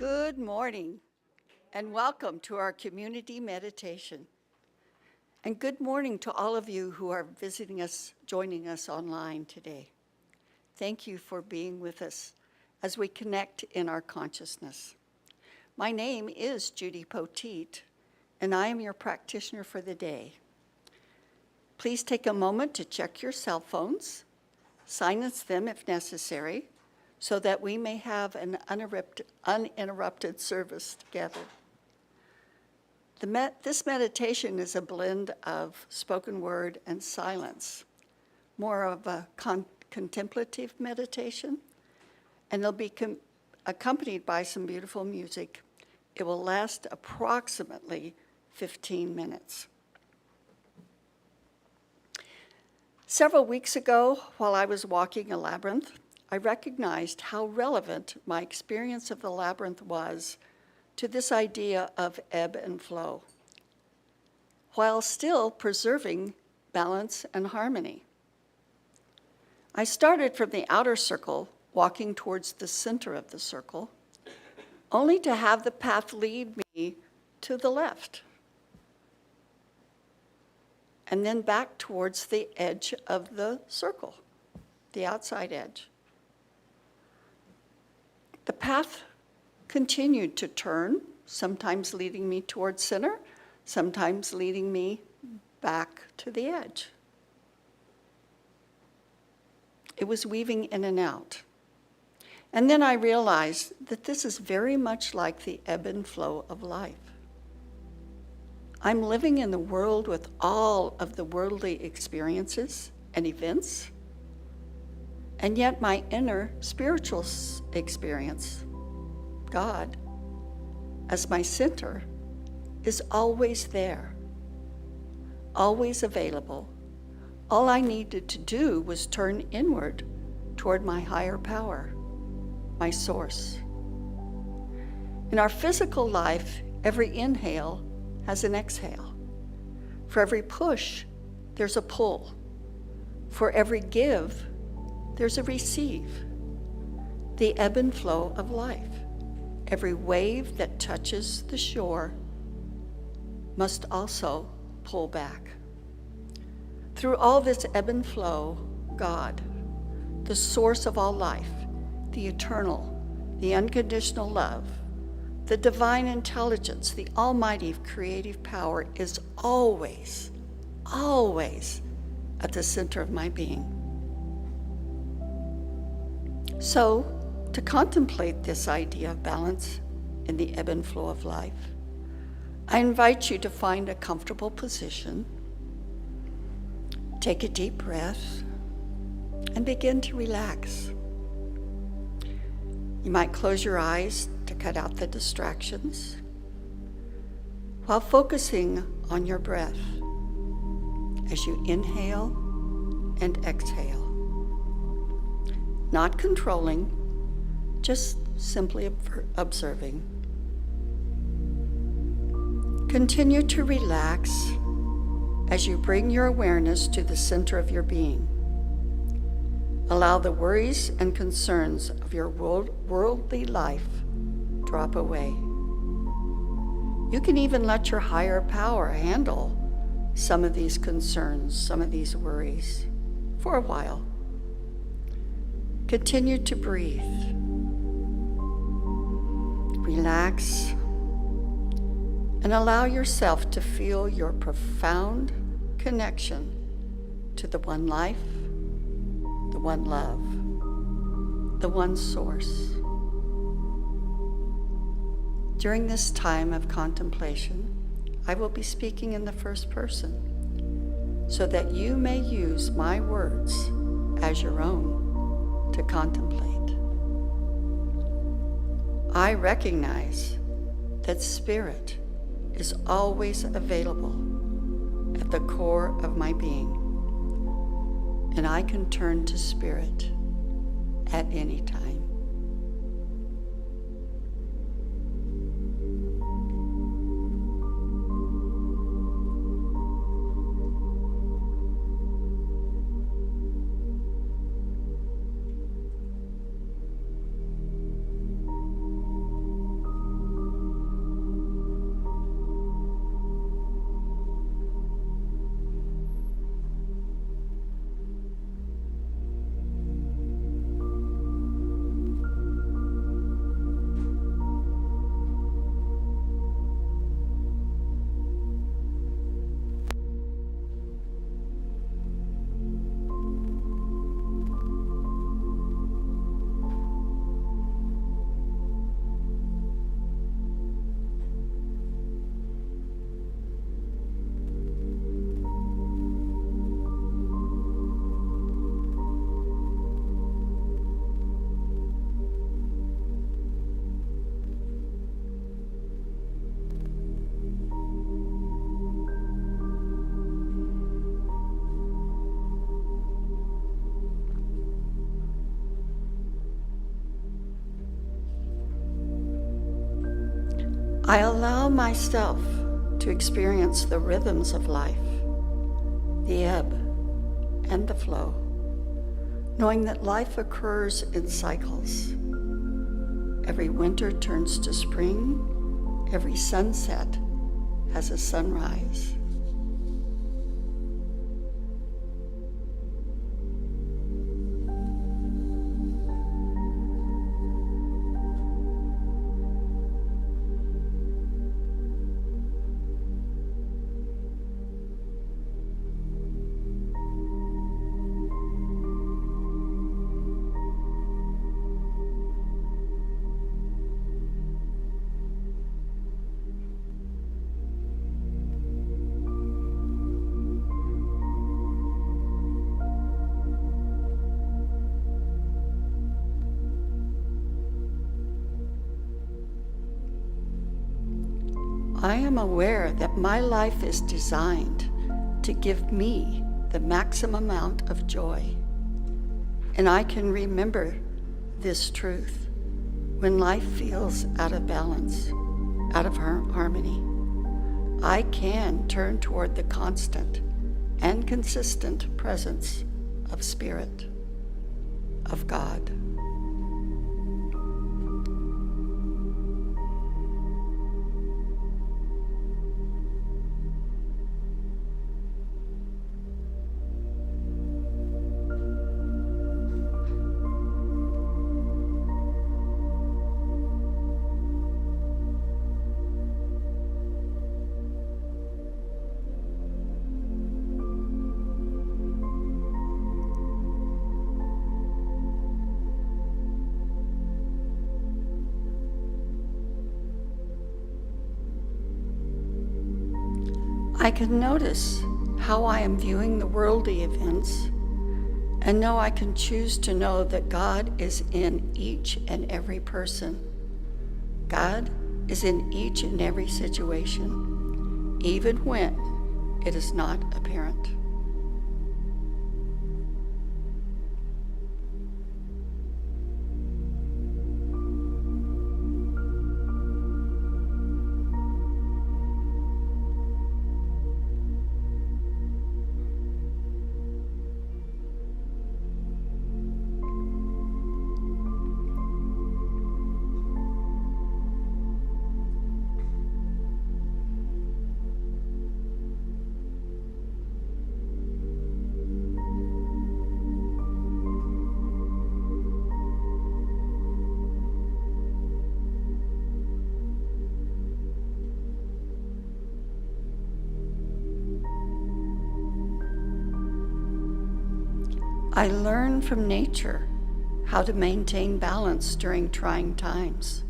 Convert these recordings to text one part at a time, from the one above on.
Good morning and welcome to our community meditation. And good morning to all of you who are visiting us, joining us online today. Thank you for being with us as we connect in our consciousness. My name is Judy Poteet, and I am your practitioner for the day. Please take a moment to check your cell phones, silence them if necessary, so that we may have an uninterrupted service together. This meditation is a blend of spoken word and silence, more of a contemplative meditation, and it'll be accompanied by some beautiful music. It will last approximately 15 minutes. Several weeks ago, while I was walking a labyrinth, I recognized how relevant my experience of the labyrinth was to this idea of ebb and flow, while still preserving balance and harmony. I started from the outer circle, walking towards the center of the circle, only to have the path lead me to the left, and then back towards the edge of the circle, the outside edge. The path continued to turn, sometimes leading me towards center, sometimes leading me back to the edge. It was weaving in and out. And then I realized that this is very much like the ebb and flow of life. I'm living in the world with all of the worldly experiences and events, and yet my inner spiritual experience, God, as my center, is always there, always available. All I needed to do was turn inward toward my higher power, my source. In our physical life, every inhale has an exhale. For every push, there's a pull. For every give, there's a receive. The ebb and flow of life. Every wave that touches the shore must also pull back. Through all this ebb and flow, God, the source of all life, the eternal, the unconditional love, the divine intelligence, the almighty creative power is always, always at the center of my being. So, to contemplate this idea of balance in the ebb and flow of life, I invite you to find a comfortable position, take a deep breath, and begin to relax. You might close your eyes to cut out the distractions while focusing on your breath as you inhale and exhale. Not controlling, just simply observing. Continue to relax as you bring your awareness to the center of your being. Allow the worries and concerns of your worldly life drop away. You can even let your higher power handle some of these concerns, some of these worries, for a while. Continue to breathe. Relax and allow yourself to feel your profound connection to the one life, the one love, the one source. During this time of contemplation, I will be speaking in the first person so that you may use my words as your own to contemplate. I recognize that Spirit is always available at the core of my being, and I can turn to Spirit at any time. I allow myself to experience the rhythms of life, the ebb and the flow, knowing that life occurs in cycles. Every winter turns to spring, every sunset has a sunrise. I am aware that my life is designed to give me the maximum amount of joy. And I can remember this truth when life feels out of balance, out of harmony. I can turn toward the constant and consistent presence of Spirit, of God. I can notice how I am viewing the worldly events and know I can choose to know that God is in each and every person. God is in each and every situation, even when it is not apparent. I learn from nature how to maintain balance during trying times.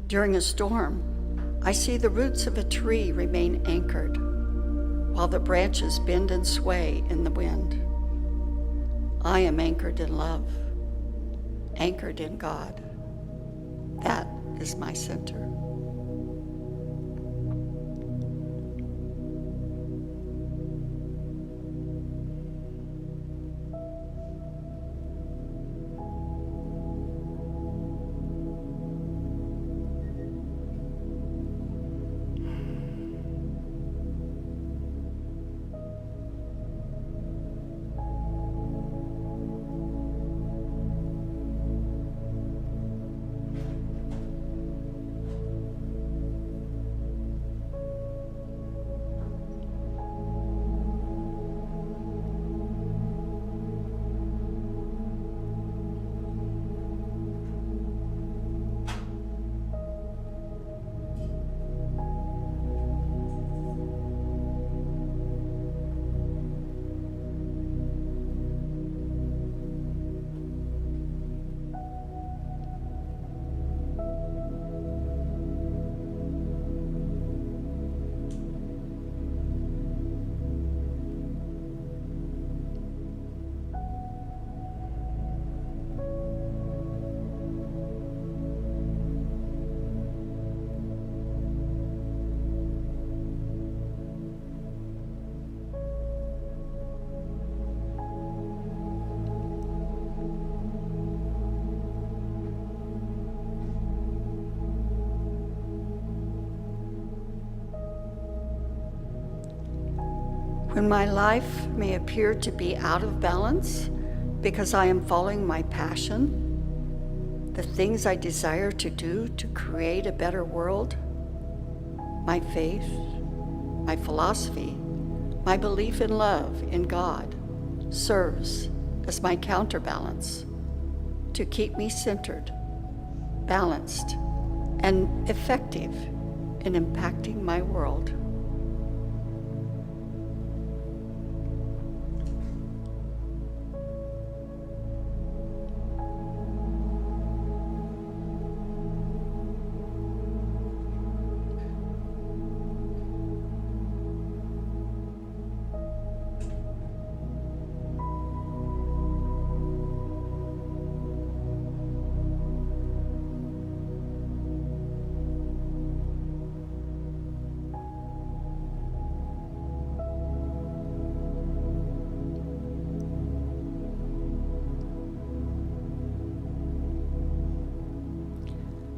During a storm, I see the roots of a tree remain anchored, while the branches bend and sway in the wind. I am anchored in love, anchored in God. That is my center. When my life may appear to be out of balance because I am following my passion, the things I desire to do to create a better world, my faith, my philosophy, my belief in love in God serves as my counterbalance to keep me centered, balanced, and effective in impacting my world.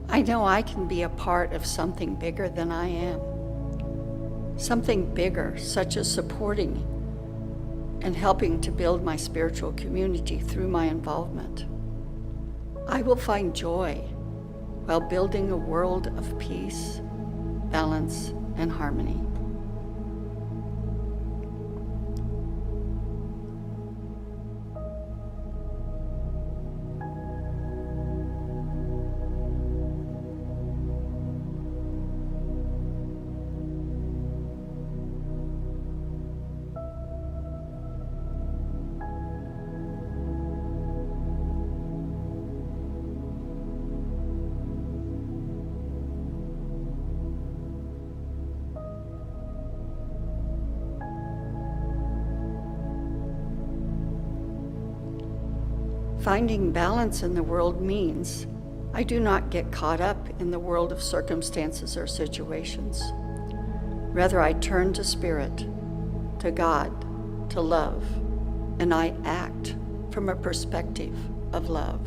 I know I can be a part of something bigger than I am. Something bigger, such as supporting and helping to build my spiritual community through my involvement. I will find joy while building a world of peace, balance, and harmony. Finding balance in the world means I do not get caught up in the world of circumstances or situations. Rather, I turn to Spirit, to God, to love, and I act from a perspective of love.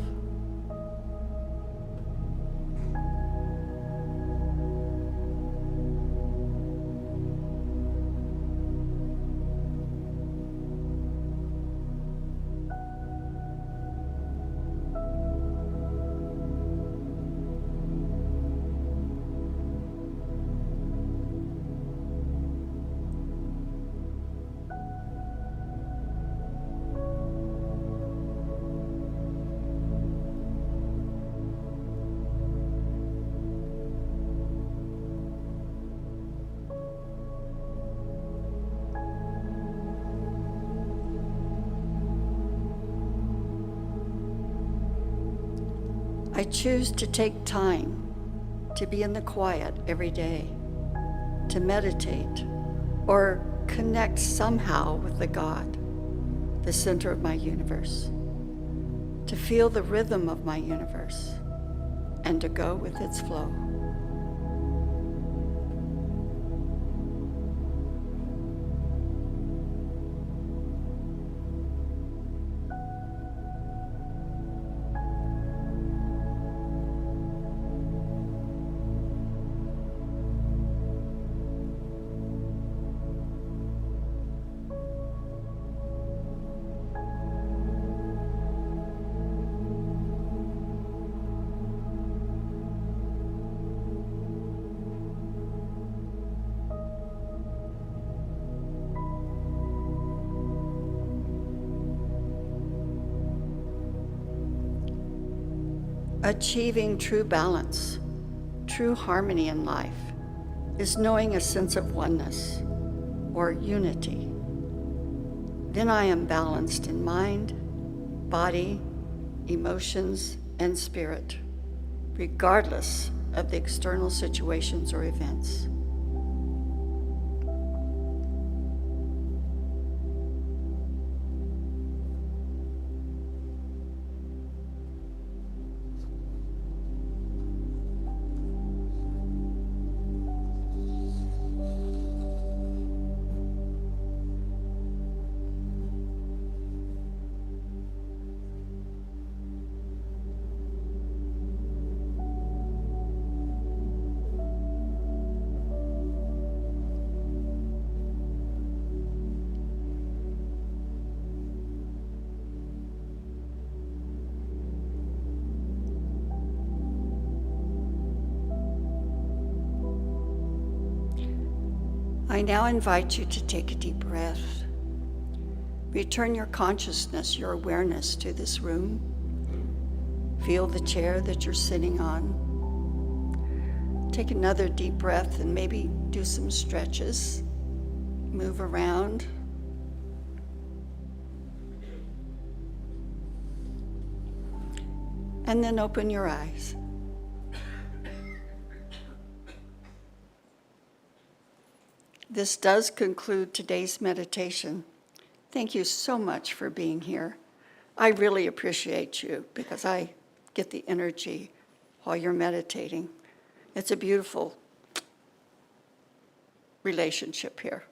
I choose to take time to be in the quiet every day, to meditate or connect somehow with the God, the center of my universe, to feel the rhythm of my universe and to go with its flow. Achieving true balance, true harmony in life, is knowing a sense of oneness or unity. Then I am balanced in mind, body, emotions, and spirit, regardless of the external situations or events. I now invite you to take a deep breath. Return your consciousness, your awareness to this room. Feel the chair that you're sitting on. Take another deep breath and maybe do some stretches. Move around. And then open your eyes. This does conclude today's meditation. Thank you so much for being here. I really appreciate you because I get the energy while you're meditating. It's a beautiful relationship here.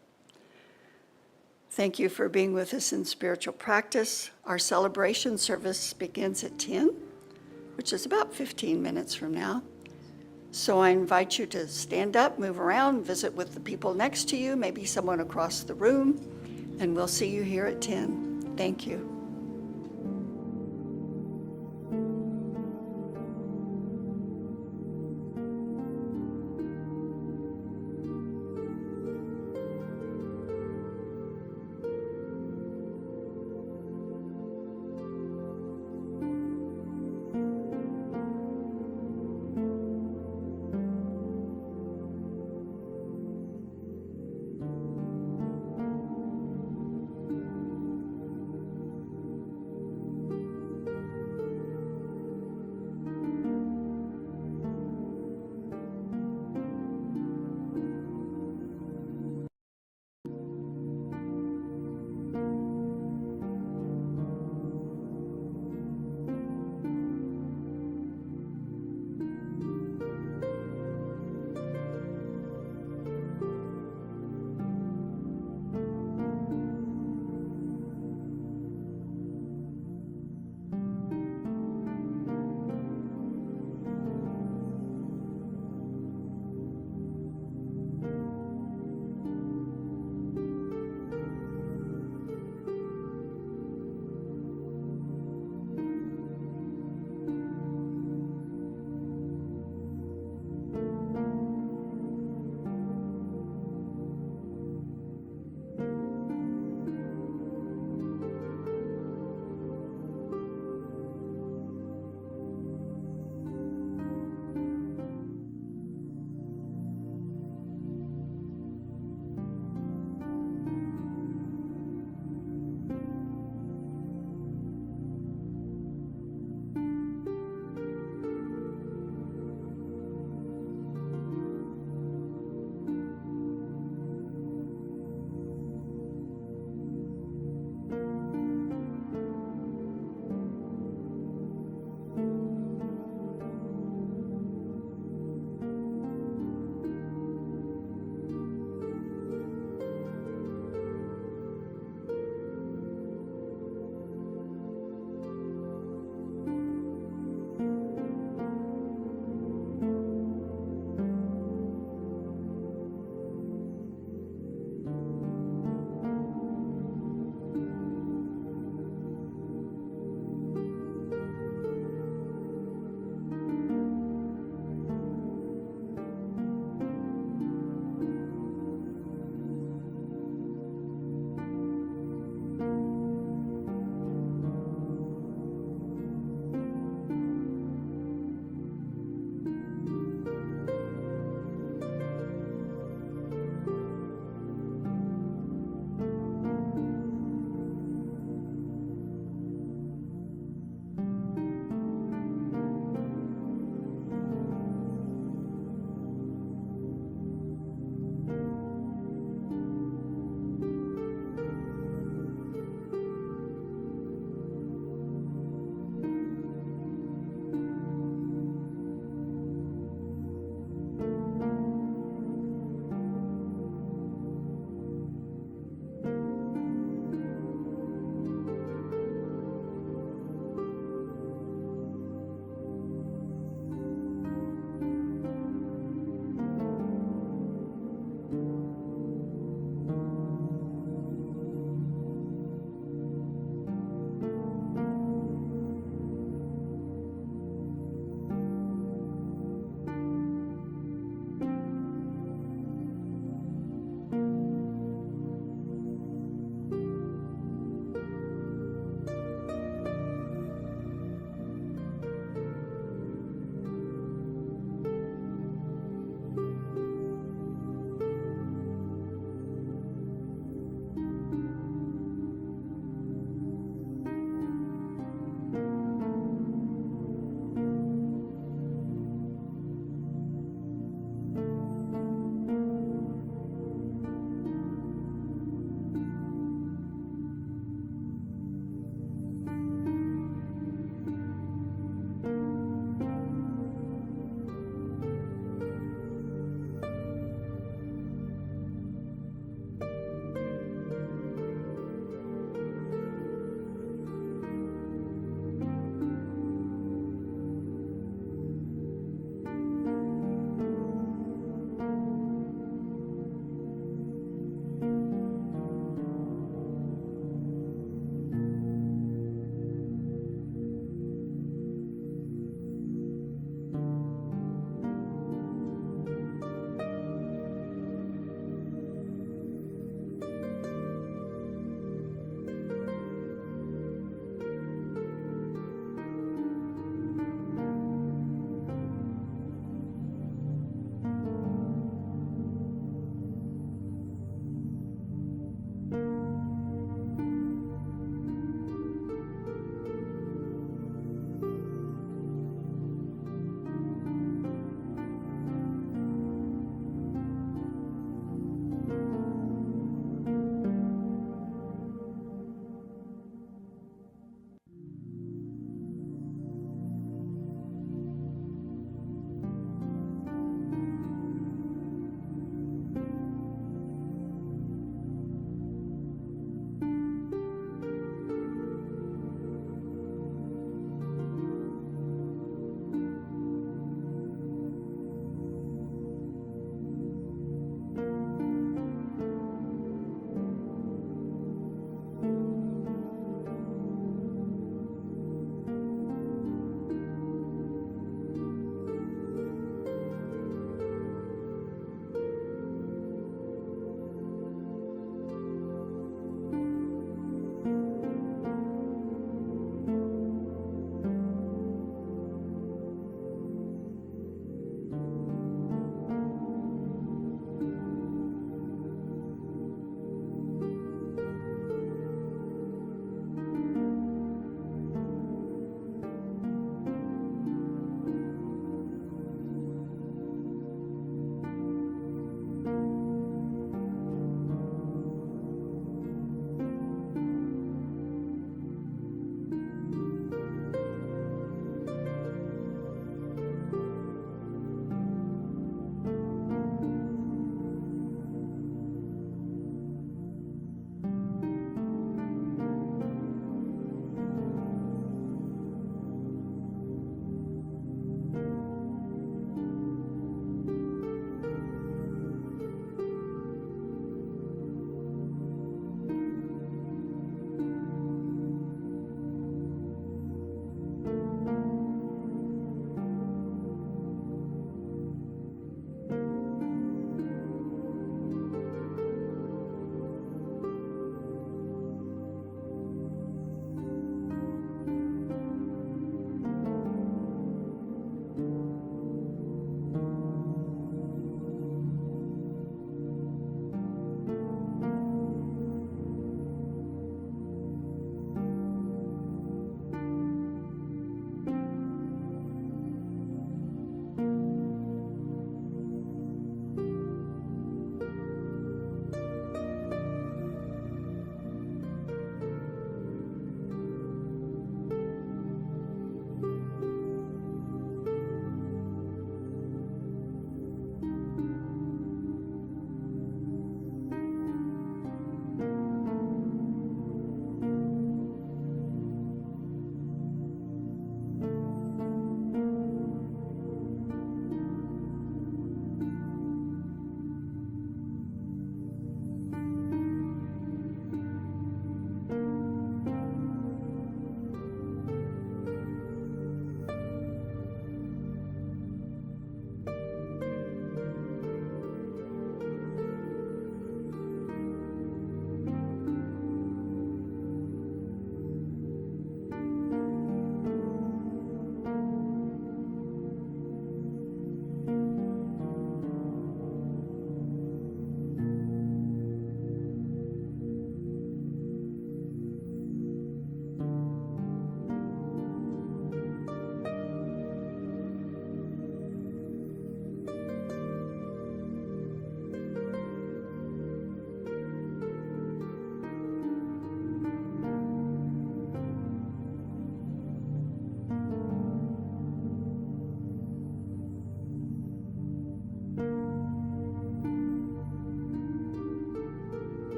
Thank you for being with us in spiritual practice. Our celebration service begins at 10, which is about 15 minutes from now. So I invite you to stand up, move around, visit with the people next to you, maybe someone across the room, and we'll see you here at 10. Thank you.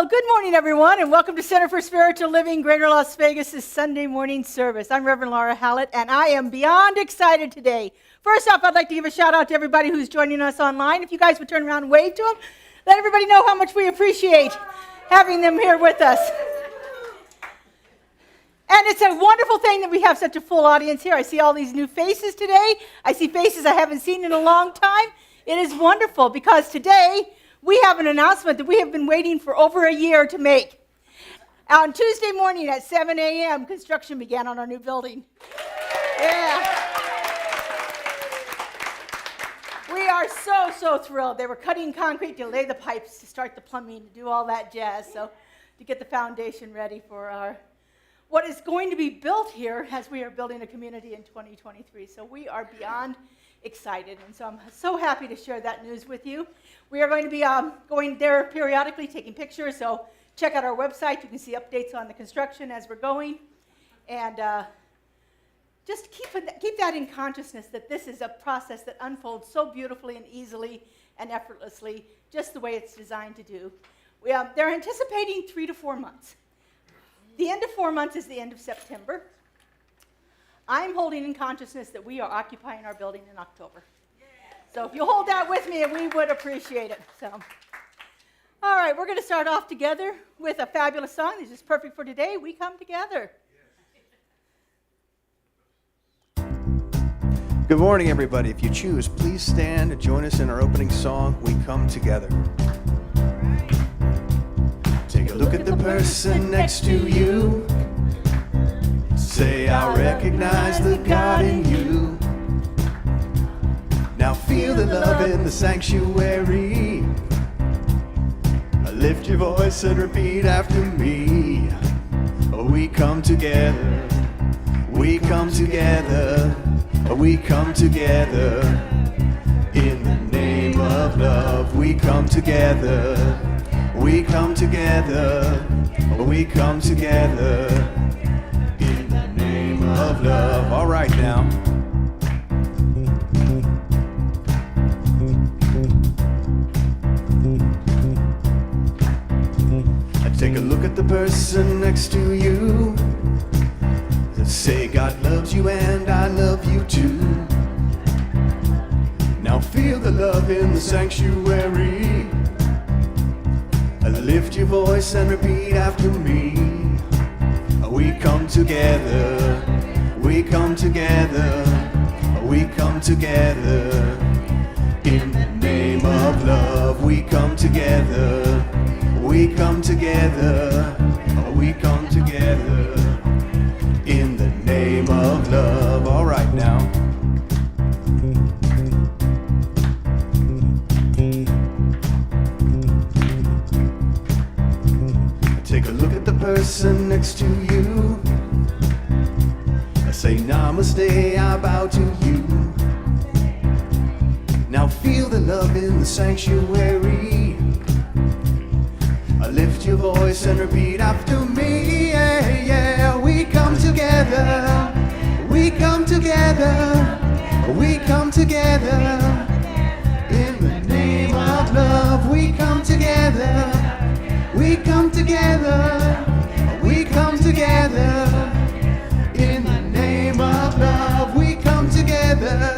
Well, good morning, everyone, and welcome to Center for Spiritual Living, Greater Las Vegas' Sunday morning service. I'm Reverend Laura Hallett, and I am beyond excited today. First off, I'd like to give a shout out to everybody who's joining us online. If you guys would turn around and wave to them, let everybody know how much we appreciate having them here with us. And it's a wonderful thing that we have such a full audience here. I see all these new faces today. I see faces I haven't seen in a long time. It is wonderful because today we have an announcement that we have been waiting for over a year to make. On Tuesday morning at 7 a.m., construction began on our new building. Yeah. We are so thrilled. They were cutting concrete to lay the pipes, to start the plumbing, to do all that jazz, so to get the foundation ready for what is going to be built here as we are building a community in 2023. So we are beyond excited, and so I'm so happy to share that news with you. We are going to be going there periodically, taking pictures, so check out our website. You can see updates on the construction as we're going, and just keep that in consciousness that this is a process that unfolds so beautifully and easily and effortlessly, just the way it's designed to do. They're anticipating 3 to 4 months. The end of 4 months is the end of September. I'm holding in consciousness that we are occupying our building in October. So if you hold that with me, we would appreciate it. So, all right, we're going to start off together with a fabulous song. This is perfect for today. We Come Together. Good morning, everybody. If you choose, please stand and join us in our opening song, We Come Together. Take a look at the person next to you. Say, I recognize the God in you. Now feel the love in the sanctuary. Lift your voice and repeat after me. We come together. We come together. We come together. In the name of love, we come together. We come together. We come together. In the name of love. All right now. Take a look at the person next to you. Say, God loves you and I love you too. Now feel the love in the sanctuary. Lift your voice and repeat after me. We come together. We come together. We come together. In the name of love, we come together. We come together. We come together. In the name of love. All right now. Take a look at the person next to you. I say namaste, I bow to you. Now feel the love in the sanctuary. Lift your voice and repeat after me. Yeah, yeah. We come together. We come together. We come together. In the name of love, we come together. We come together. We come together. In the name of love, we come together.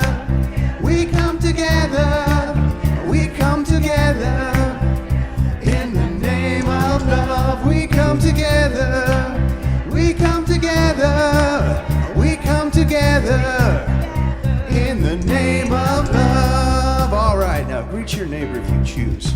We come together. We come together. Love, we come together. We come together. We come together. In the name of love. All right, now greet your neighbor if you choose.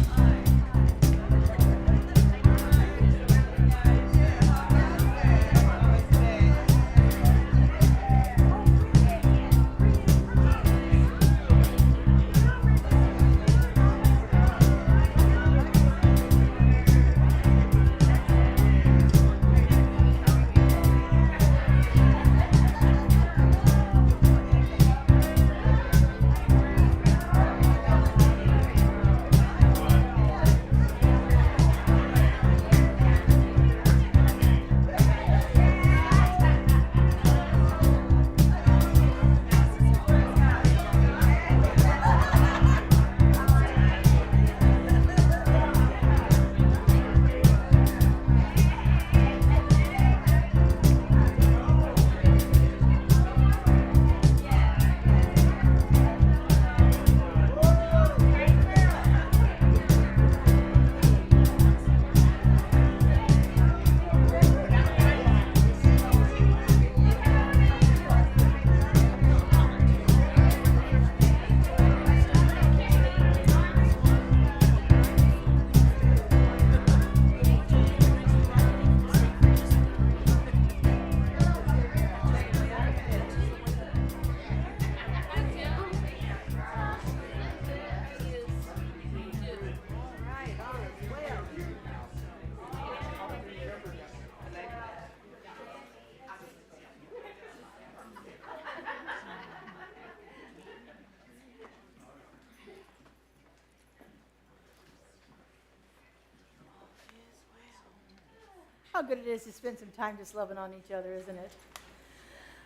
How good it is to spend some time just loving on each other, isn't it?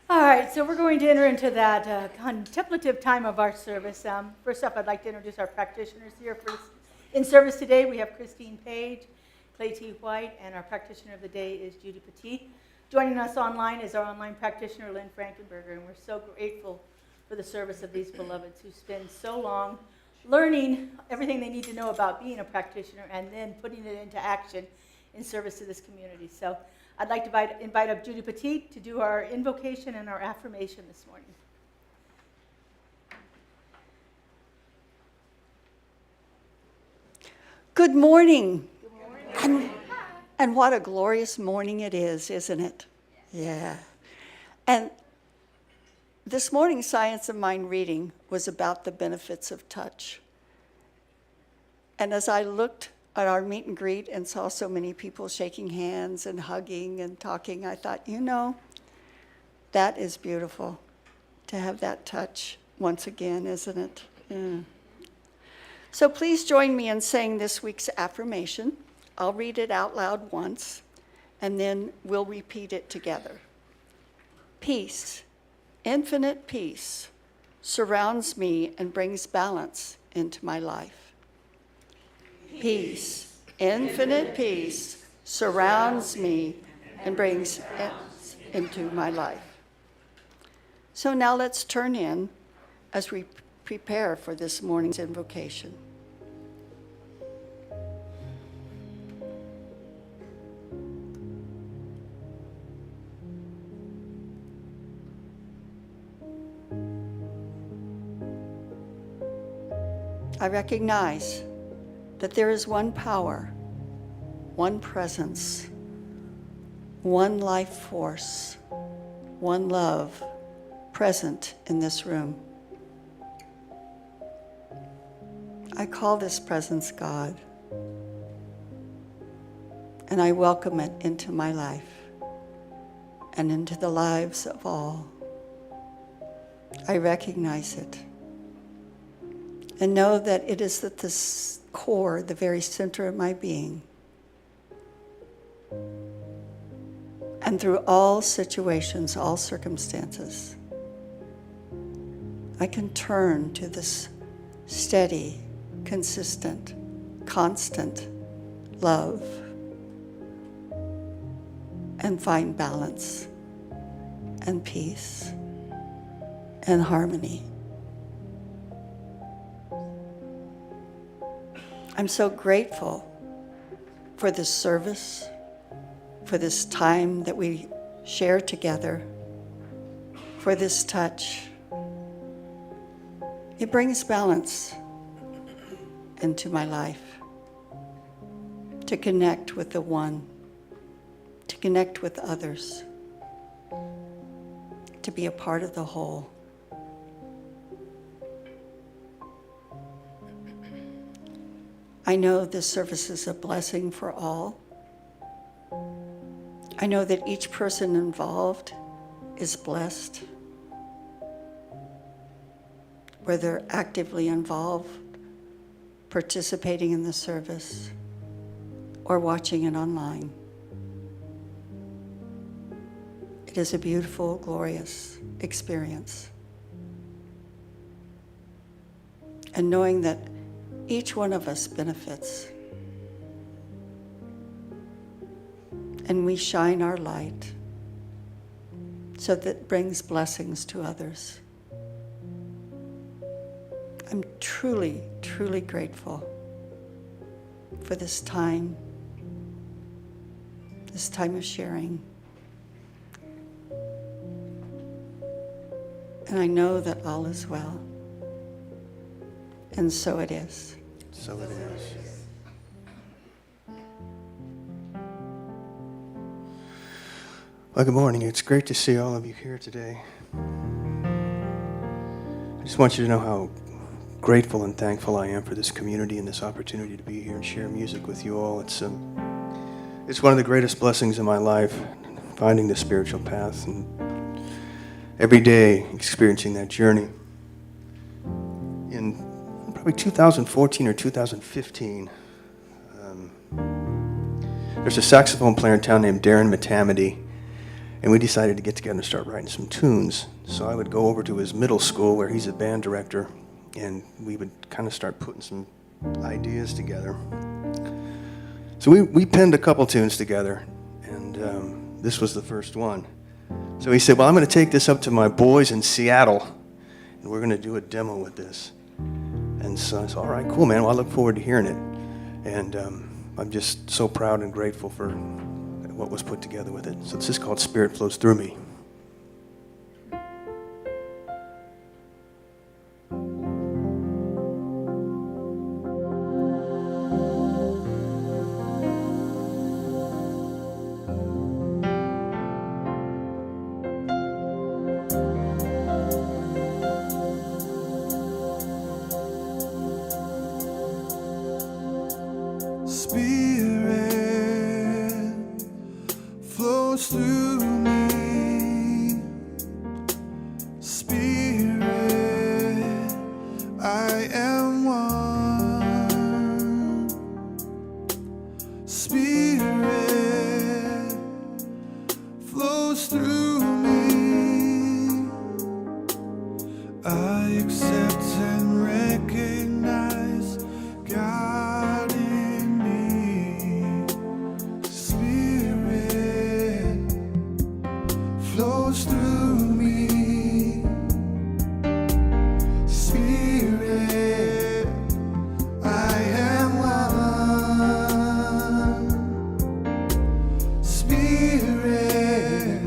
All right, so we're going to enter into that contemplative time of our service. First up, I'd like to introduce our practitioners here in service today. We have Christine Page, Clay T. White, and our practitioner of the day is Judy Petit. Joining us online is our online practitioner, Lynn Frankenberger, and we're so grateful for the service of these beloveds who spend so long learning everything they need to know about being a practitioner and then putting it into action in service to this community. So I'd like to invite up Judy Petit to do our invocation and our affirmation this morning. Good morning. Good morning. And what a glorious morning it is, isn't it? Yeah. And this morning's Science of Mind reading was about the benefits of touch. And as I looked at our meet and greet and saw so many people shaking hands and hugging and talking, I thought, that is beautiful to have that touch once again, isn't it? Yeah. So please join me in saying this week's affirmation. I'll read it out loud once, and then we'll repeat it together. Peace, infinite peace, surrounds me and brings balance into my life. Peace, infinite peace, surrounds me and brings balance into my life. So now let's turn in as we prepare for this morning's invocation. I recognize that there is one power, one presence, one life force, one love present in this room. I call this presence God, and I welcome it into my life and into the lives of all. I recognize it and know that it is at the core, the very center of my being. And through all situations, all circumstances, I can turn to this steady, consistent, constant love and find balance and peace and harmony. I'm so grateful for this service, for this time that we share together, for this touch. It brings balance into my life, to connect with the one, to connect with others, to be a part of the whole. I know this service is a blessing for all. I know that each person involved is blessed, whether actively involved, participating in the service, or watching it online. It is a beautiful, glorious experience. And knowing that each one of us benefits, and we shine our light so that it brings blessings to others. I'm truly, truly grateful for this time of sharing. And I know that all is well. And so it is. So it is. Well, good morning. It's great to see all of you here today. I just want you to know how grateful and thankful I am for this community and this opportunity to be here and share music with you all. It's one of the greatest blessings in my life, finding the spiritual path and every day experiencing that journey. In probably 2014 or 2015, there's a saxophone player in town named Darren Matamedy, and we decided to get together and start writing some tunes. So I would go over to his middle school where he's a band director, and we would kind of start putting some ideas together. So we penned a couple tunes together, and this was the first one. So he said, well, I'm going to take this up to my boys in Seattle, and we're going to do a demo with this. And so I said, all right, cool, man. Well, I look forward to hearing it. And I'm just so proud and grateful for what was put together with it. So this is called Spirit Flows Through Me. Spirit flows through me. Spirit, I am one. Spirit flows through me. I accept and recognize God in me. Spirit flows through me. Spirit, I am one. Spirit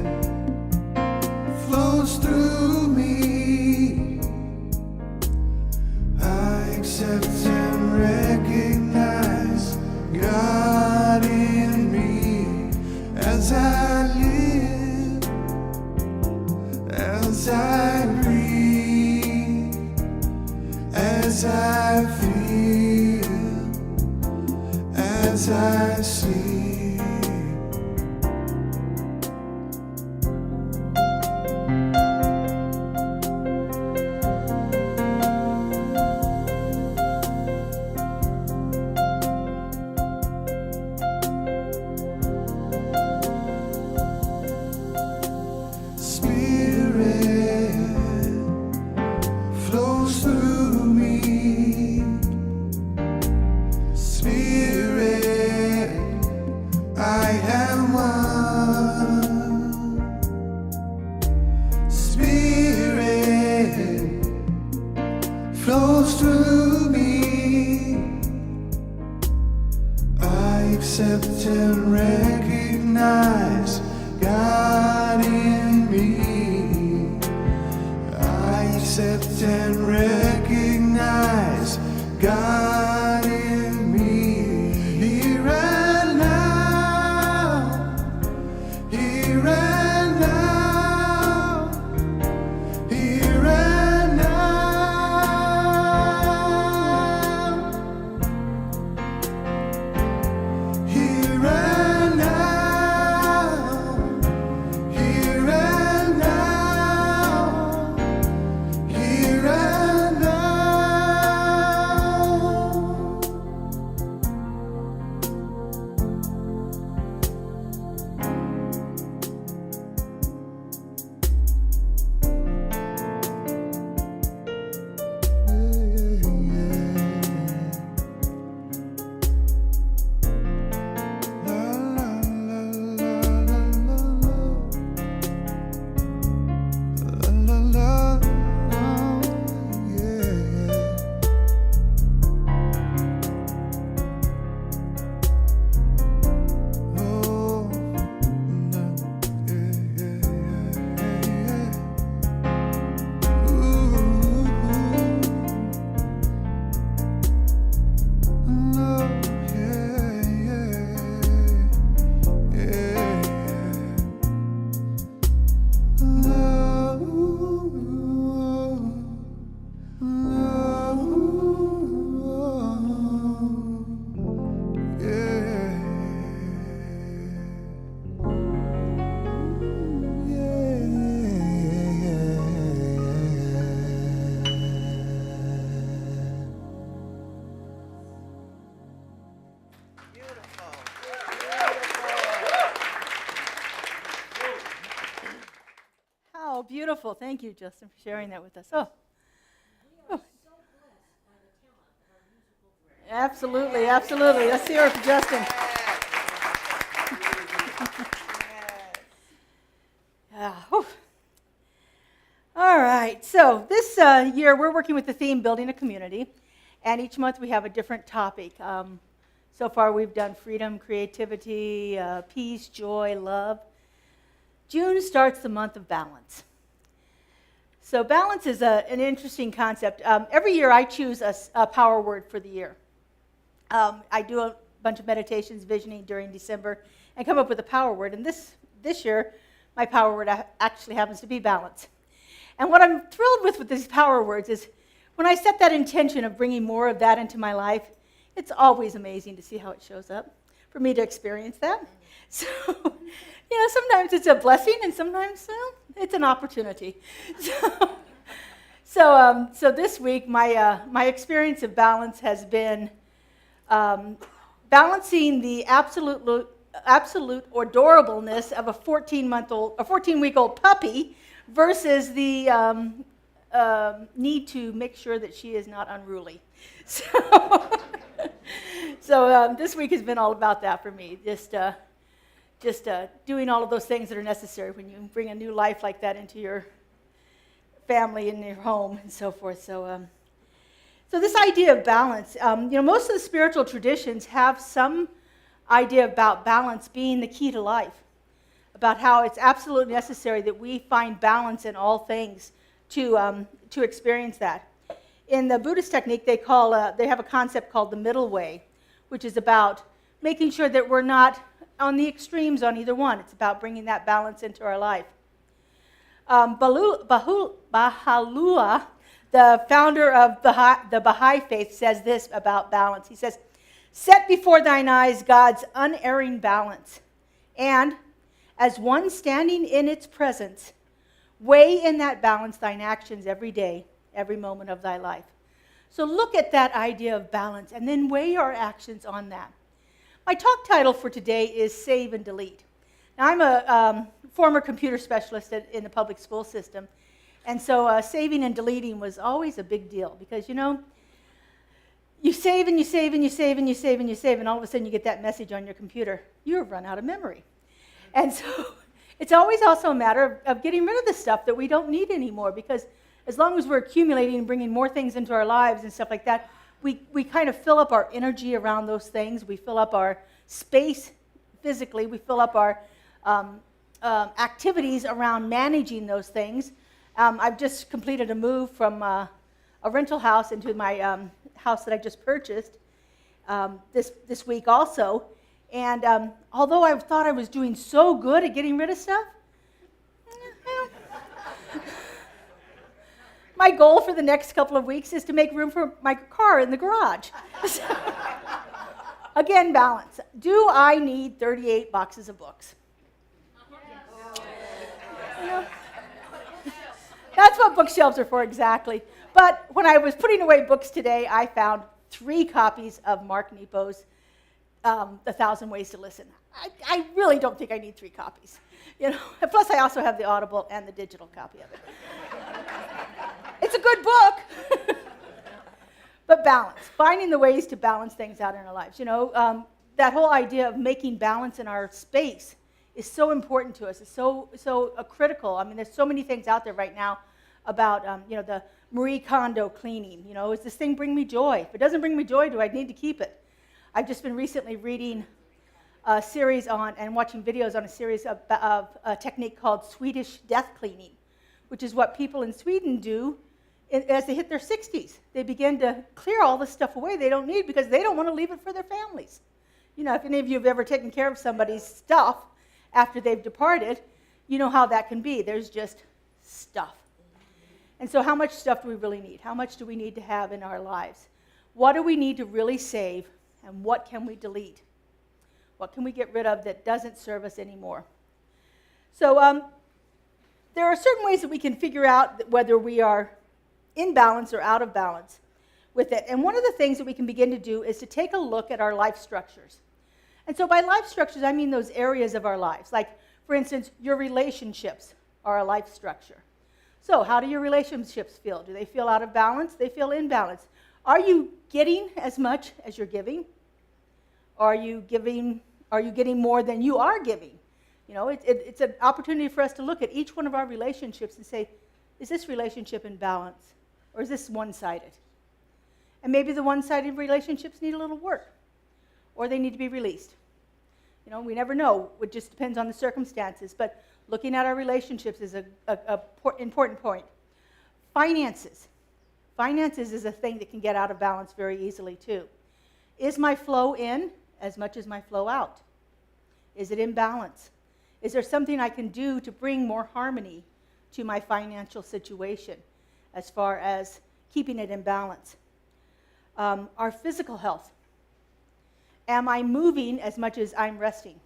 flows through me. I accept and recognize God in me as I live, as I breathe, as I feel, as I see. Spirit flows through me. Spirit, I am one. Spirit flows through me. I accept and recognize God in me. I accept and recognize God in me. Here and now, here and now, here and now, here and now, here and now, here and now. Wow, beautiful. Thank you, Justin, for sharing that with us. Oh. Absolutely, absolutely. Let's hear it for Justin. Yeah. Whew. All right. So this year we're working with the theme Building a Community, and each month we have a different topic. So far we've done freedom, creativity, peace, joy, love. June starts the month of balance. So balance is an interesting concept. Every year I choose a power word for the year. I do a bunch of meditations, visioning during December, and come up with a power word. And this year, my power word actually happens to be balance. And what I'm thrilled with these power words is when I set that intention of bringing more of that into my life, it's always amazing to see how it shows up, for me to experience that. So, sometimes it's a blessing, and sometimes it's an opportunity. So this week, my experience of balance has been balancing the absolute adorableness of a 14-week-old puppy versus the need to make sure that she is not unruly. So this week has been all about that for me. Just doing all of those things that are necessary when you bring a new life like that into your family and your home and so forth. So this idea of balance, most of the spiritual traditions have some idea about balance being the key to life, about how it's absolutely necessary that we find balance in all things to experience that. In the Buddhist technique, they have a concept called the middle way, which is about making sure that we're not on the extremes on either one. It's about bringing that balance into our life. Baha'u'llah, the founder of the Baha'i faith, says this about balance. He says, "Set before thine eyes God's unerring balance, and as one standing in its presence, weigh in that balance thine actions every day, every moment of thy life." So look at that idea of balance, and then weigh our actions on that. My talk title for today is Save and Delete. Now, I'm a former computer specialist in the public school system, and so saving and deleting was always a big deal because, you save and you save and you save and you save and you save, and all of a sudden you get that message on your computer. You have run out of memory. And so it's always also a matter of getting rid of the stuff that we don't need anymore, because as long as we're accumulating and bringing more things into our lives and stuff like that, we kind of fill up our energy around those things. We fill up our space physically. We fill up our activities around managing those things. I've just completed a move from a rental house into my house that I just purchased this week also. And although I thought I was doing so good at getting rid of stuff, my goal for the next couple of weeks is to make room for my car in the garage. So, again, balance. Do I need 38 boxes of books? That's what bookshelves are for exactly. But when I was putting away books today, I found 3 copies of Mark Nepo's 1,000 Ways to Listen. I really don't think I need 3 copies. Plus I also have the Audible and the digital copy of it. It's a good book. But balance, finding the ways to balance things out in our lives. That whole idea of making balance in our space is so important to us. It's so critical. I mean, there's so many things out there right now about, the Marie Kondo cleaning. Does this thing bring me joy? If it doesn't bring me joy, do I need to keep it? I've just been recently reading a series and watching videos on a series of a technique called Swedish death cleaning, which is what people in Sweden do as they hit their 60s. They begin to clear all the stuff away they don't need because they don't want to leave it for their families. If any of you have ever taken care of somebody's stuff after they've departed, you know how that can be. There's just stuff. And so how much stuff do we really need? How much do we need to have in our lives? What do we need to really save, and what can we delete? What can we get rid of that doesn't serve us anymore? So there are certain ways that we can figure out whether we are in balance or out of balance with it. And one of the things that we can begin to do is to take a look at our life structures. And so by life structures, I mean those areas of our lives. Like, for instance, your relationships. are a life structure. So how do your relationships feel? Do they feel out of balance? They feel imbalanced. Are you getting as much as you're giving? Are you getting more than you are giving? You know, it's an opportunity for us to look at each one of our relationships and say, is this relationship in balance? Or is this one-sided? And maybe the one-sided relationships need a little work, or they need to be released. You know, we never know. It just depends on the circumstances. But looking at our relationships is an important point. Finances. Finances is a thing that can get out of balance very easily, too. Is my flow in as much as my flow out? Is it in balance? Is there something I can do to bring more harmony to my financial situation as far as keeping it in balance? Our physical health. Am I moving as much as I'm resting?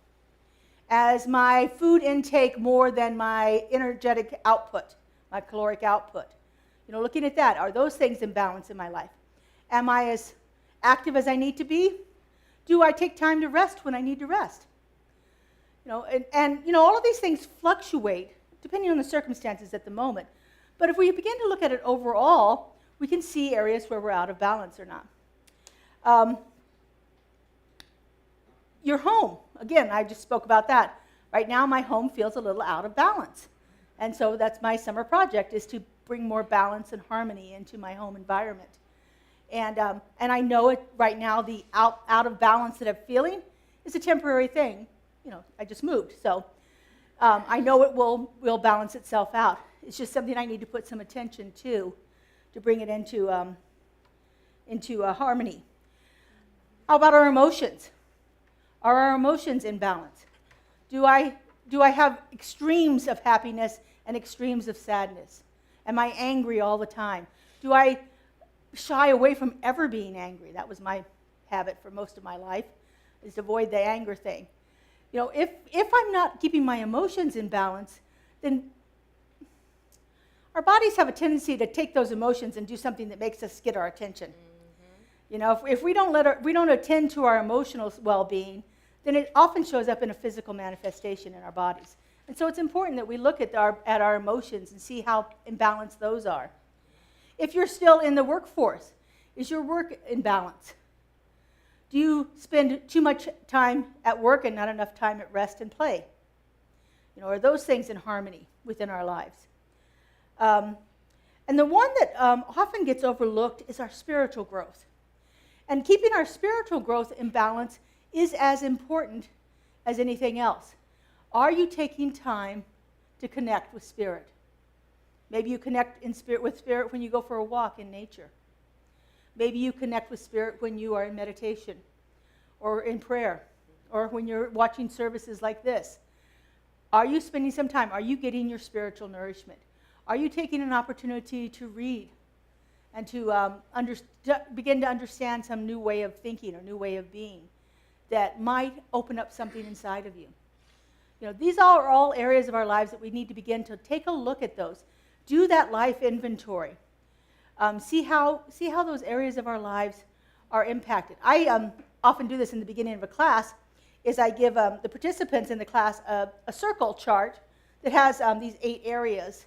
As my food intake more than my energetic output, my caloric output? You know, looking at that, are those things in balance in my life? Am I as active as I need to be? Do I take time to rest when I need to rest? You know, and you know, all of these things fluctuate depending on the circumstances at the moment. But if we begin to look at it overall, we can see areas where we're out of balance or not. Your home, again, I just spoke about that. Right now, my home feels a little out of balance. And so that's my summer project, is to bring more balance and harmony into my home environment. And I know it right now, the out of balance that I'm feeling is a temporary thing. You know, I just moved, so I know it will balance itself out. It's just something I need to put some attention to bring it into harmony. How about our emotions? Are our emotions in balance? Do I have extremes of happiness and extremes of sadness? Am I angry all the time? Do I shy away from ever being angry? That was my habit for most of my life, is to avoid the anger thing. You know, if I'm not keeping my emotions in balance, then our bodies have a tendency to take those emotions and do something that makes us get our attention. Mm-hmm. You know, if we don't attend to our emotional well-being, then it often shows up in a physical manifestation in our bodies. And so it's important that we look at our emotions and see how imbalanced those are. If you're still in the workforce, is your work in balance? Do you spend too much time at work and not enough time at rest and play? You know, are those things in harmony within our lives? And the one that often gets overlooked is our spiritual growth. And keeping our spiritual growth in balance is as important as anything else. Are you taking time to connect with Spirit? Maybe you connect with Spirit when you go for a walk in nature. Maybe you connect with Spirit when you are in meditation or in prayer or when you're watching services like this. Are you spending some time? Are you getting your spiritual nourishment? Are you taking an opportunity to read and to begin to understand some new way of thinking or new way of being that might open up something inside of you? You know, these are all areas of our lives that we need to begin to take a look at those. Do that life inventory. See how those areas of our lives are impacted. I often do this in the beginning of a class, is I give the participants in the class a circle chart that has these 8 areas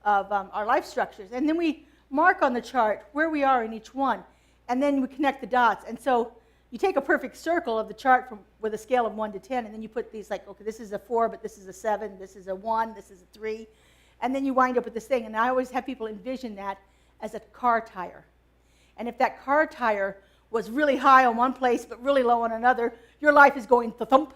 of our life structures. And then we mark on the chart where we are in each one, and then we connect the dots. And so you take a perfect circle of the chart with a scale of 1 to 10, and then you put these like, okay, this is a 4, but this is a 7, this is a 1, this is a 3. And then you wind up with this thing. And I always have people envision that as a car tire. And if that car tire was really high on one place but really low on another, your life is going thump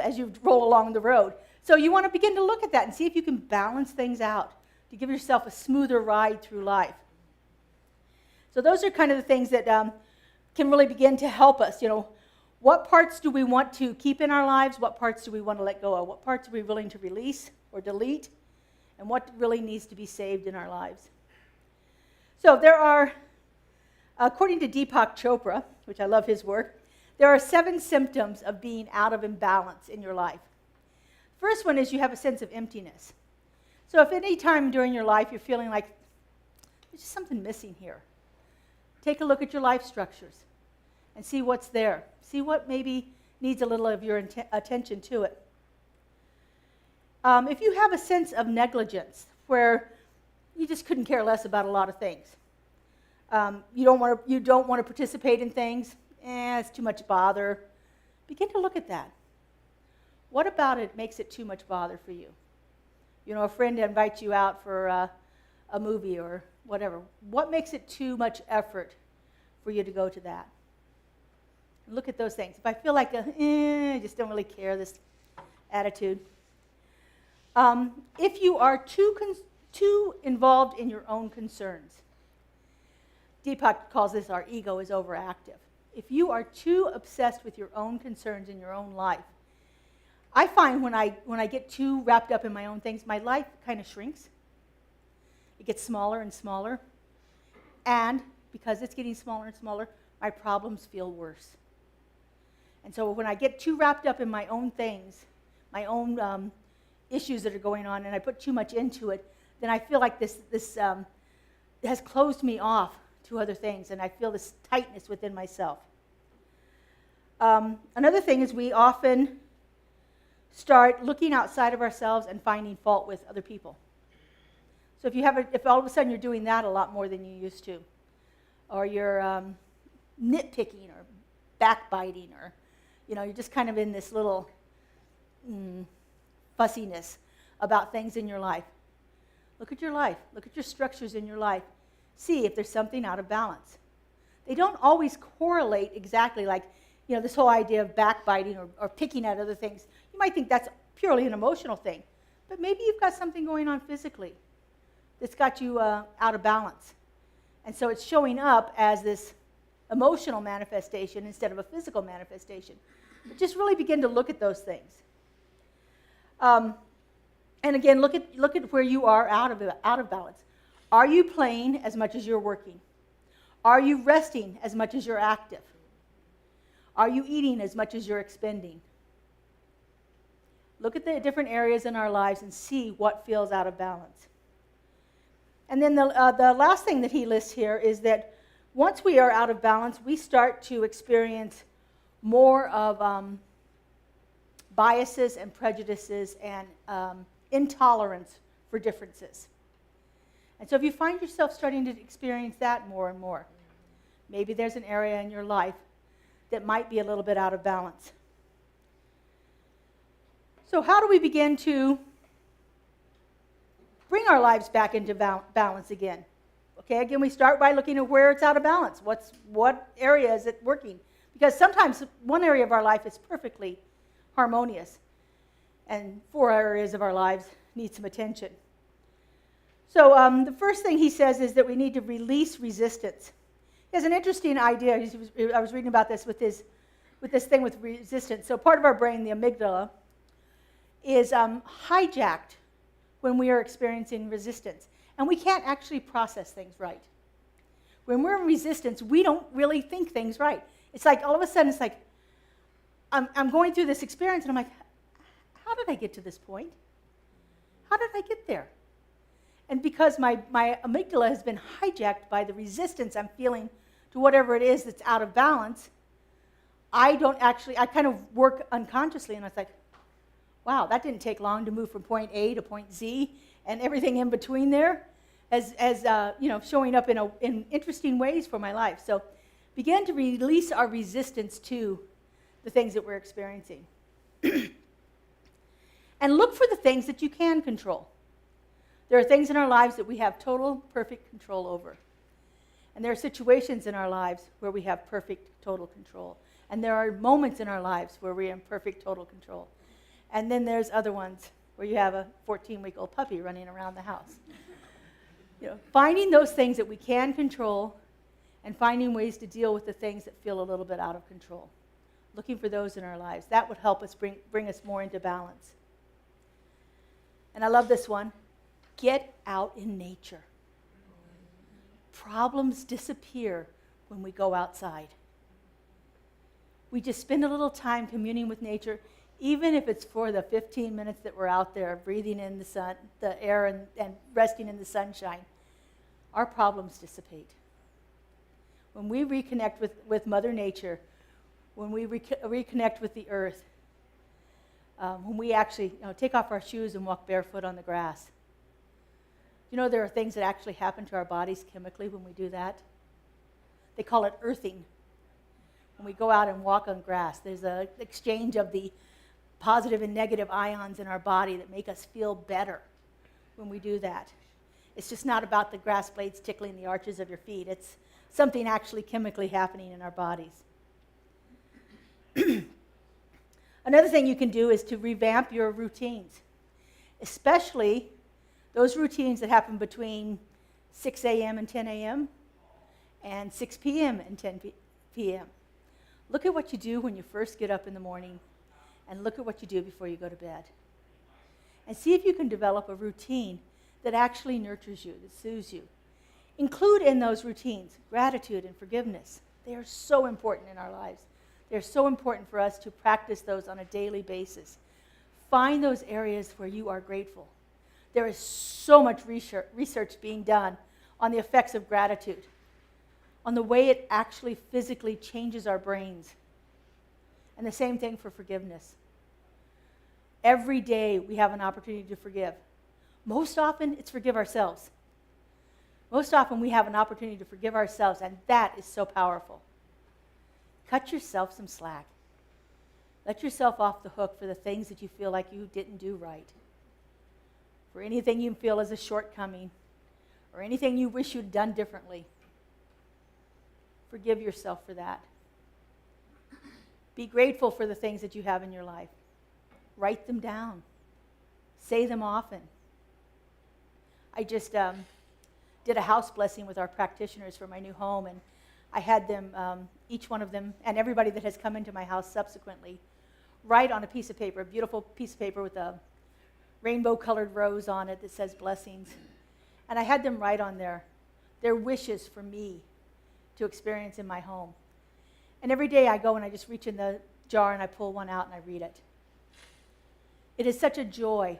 as you roll along the road. So you want to begin to look at that and see if you can balance things out to give yourself a smoother ride through life. So those are kind of the things that can really begin to help us. You know, what parts do we want to keep in our lives? What parts do we want to let go of? What parts are we willing to release or delete? And what really needs to be saved in our lives? So there are, according to Deepak Chopra, which I love his work, there are 7 symptoms of being out of imbalance in your life. First one is you have a sense of emptiness. So if any time during your life you're feeling like there's just something missing here, take a look at your life structures and see what's there. See what maybe needs a little of your attention to it. If you have a sense of negligence where you just couldn't care less about a lot of things, you don't want to participate in things, it's too much bother, begin to look at that. What about it makes it too much bother for you? You know, a friend invites you out for a movie or whatever. What makes it too much effort for you to go to that? Look at those things. If I feel like I just don't really care, this attitude. If you are too involved in your own concerns, Deepak calls this our ego is overactive. If you are too obsessed with your own concerns in your own life, I find when I get too wrapped up in my own things, my life kind of shrinks. It gets smaller and smaller. And because it's getting smaller and smaller, my problems feel worse. And so when I get too wrapped up in my own things, my own issues that are going on, and I put too much into it, then I feel like this has closed me off to other things, and I feel this tightness within myself. Another thing is we often start looking outside of ourselves and finding fault with other people. So if all of a sudden you're doing that a lot more than you used to, or you're nitpicking or backbiting, or you're just kind of in this little fussiness about things in your life. Look at your life. Look at your structures in your life. See if there's something out of balance. They don't always correlate exactly, like this whole idea of backbiting or picking at other things. You might think that's purely an emotional thing, but maybe you've got something going on physically that's got you out of balance. And so it's showing up as this emotional manifestation instead of a physical manifestation. But just really begin to look at those things. And again, look at where you are out of balance. Are you playing as much as you're working? Are you resting as much as you're active? Are you eating as much as you're expending? Look at the different areas in our lives and see what feels out of balance. And then the last thing that he lists here is that once we are out of balance, we start to experience more of biases and prejudices and intolerance for differences. And so if you find yourself starting to experience that more and more, maybe there's an area in your life that might be a little bit out of balance. So how do we begin to bring our lives back into balance again? Okay, again, we start by looking at where it's out of balance. What area is it working? Because sometimes one area of our life is perfectly harmonious, and 4 areas of our lives need some attention. So the first thing he says is that we need to release resistance. He has an interesting idea. I was reading about this with this thing with resistance. So part of our brain, the amygdala, is hijacked when we are experiencing resistance. And we can't actually process things right. When we're in resistance, we don't really think things right. It's like all of a sudden, it's like, I'm going through this experience, and I'm like, how did I get to this point? How did I get there? And because my amygdala has been hijacked by the resistance I'm feeling to whatever it is that's out of balance, I kind of work unconsciously, and I was like, wow, that didn't take long to move from point A to point Z, and everything in between there, as showing up in interesting ways for my life. So begin to release our resistance to the things that we're experiencing. And look for the things that you can control. There are things in our lives that we have total, perfect control over. And there are situations in our lives where we have perfect, total control. And there are moments in our lives where we're in perfect, total control. And then there's other ones where you have a 14-week-old puppy running around the house. Finding those things that we can control and finding ways to deal with the things that feel a little bit out of control. Looking for those in our lives. That would help us bring us more into balance. And I love this one. Get out in nature. Problems disappear when we go outside. We just spend a little time communing with nature, even if it's for the 15 minutes that we're out there breathing in the sun, the air, and resting in the sunshine. Our problems dissipate. When we reconnect with Mother Nature, when we reconnect with the earth, when we actually take off our shoes and walk barefoot on the grass. You know there are things that actually happen to our bodies chemically when we do that? They call it earthing. When we go out and walk on grass, there's an exchange of the positive and negative ions in our body that make us feel better when we do that. It's just not about the grass blades tickling the arches of your feet. It's something actually chemically happening in our bodies. Another thing you can do is to revamp your routines, especially those routines that happen between 6 a.m. and 10 a.m. and 6 p.m. and 10 p.m. Look at what you do when you first get up in the morning, and look at what you do before you go to bed. And see if you can develop a routine that actually nurtures you, that soothes you. Include in those routines gratitude and forgiveness. They are so important in our lives. They're so important for us to practice those on a daily basis. Find those areas where you are grateful. There is so much research being done on the effects of gratitude, on the way it actually physically changes our brains. And the same thing for forgiveness. Every day we have an opportunity to forgive. Most often it's forgive ourselves. Most often we have an opportunity to forgive ourselves, and that is so powerful. Cut yourself some slack. Let yourself off the hook for the things that you feel like you didn't do right, for anything you feel is a shortcoming, or anything you wish you'd done differently. Forgive yourself for that. Be grateful for the things that you have in your life. Write them down. Say them often. I just did a house blessing with our practitioners for my new home, and I had them, each one of them, and everybody that has come into my house subsequently, write on a piece of paper, a beautiful piece of paper with a rainbow-colored rose on it that says blessings. And I had them write on there their wishes for me to experience in my home. And every day I go and I just reach in the jar and I pull one out and I read it. It is such a joy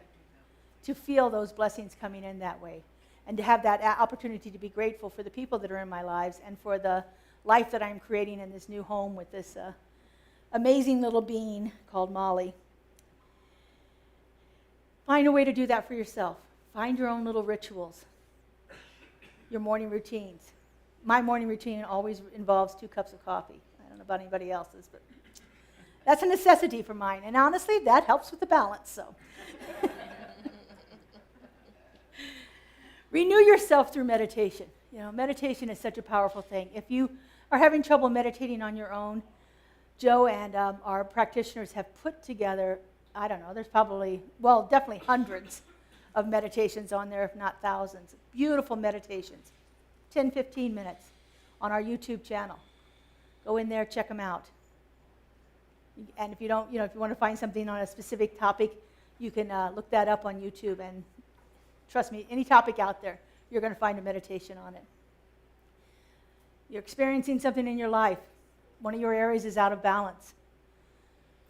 to feel those blessings coming in that way, and to have that opportunity to be grateful for the people that are in my lives and for the life that I'm creating in this new home with this amazing little being called Molly. Find a way to do that for yourself. Find your own little rituals, your morning routines. My morning routine always involves 2 cups of coffee. I don't know about anybody else's, but that's a necessity for mine. And honestly, that helps with the balance. So, renew yourself through meditation. You know, meditation is such a powerful thing. If you are having trouble meditating on your own, Joe and our practitioners have put together, I don't know, there's probably, well, definitely hundreds of meditations on there, if not thousands. Beautiful meditations, 10, 15 minutes on our YouTube channel. Go in there, check them out. And if you don't, if you want to find something on a specific topic, you can look that up on YouTube, and trust me, any topic out there, you're going to find a meditation on it. You're experiencing something in your life. One of your areas is out of balance.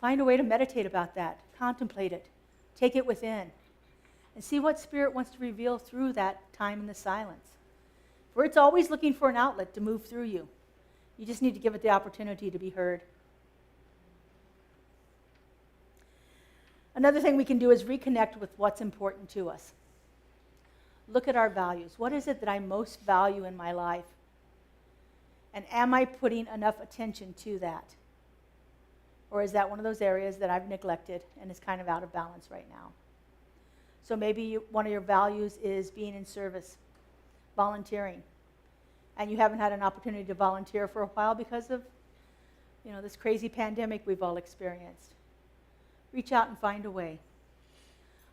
Find a way to meditate about that. Contemplate it. Take it within. And see what Spirit wants to reveal through that time in the silence. For it's always looking for an outlet to move through you. You just need to give it the opportunity to be heard. Another thing we can do is reconnect with what's important to us. Look at our values. What is it that I most value in my life? And am I putting enough attention to that? Or is that one of those areas that I've neglected and is kind of out of balance right now? So maybe one of your values is being in service, volunteering. And you haven't had an opportunity to volunteer for a while because of, this crazy pandemic we've all experienced. Reach out and find a way.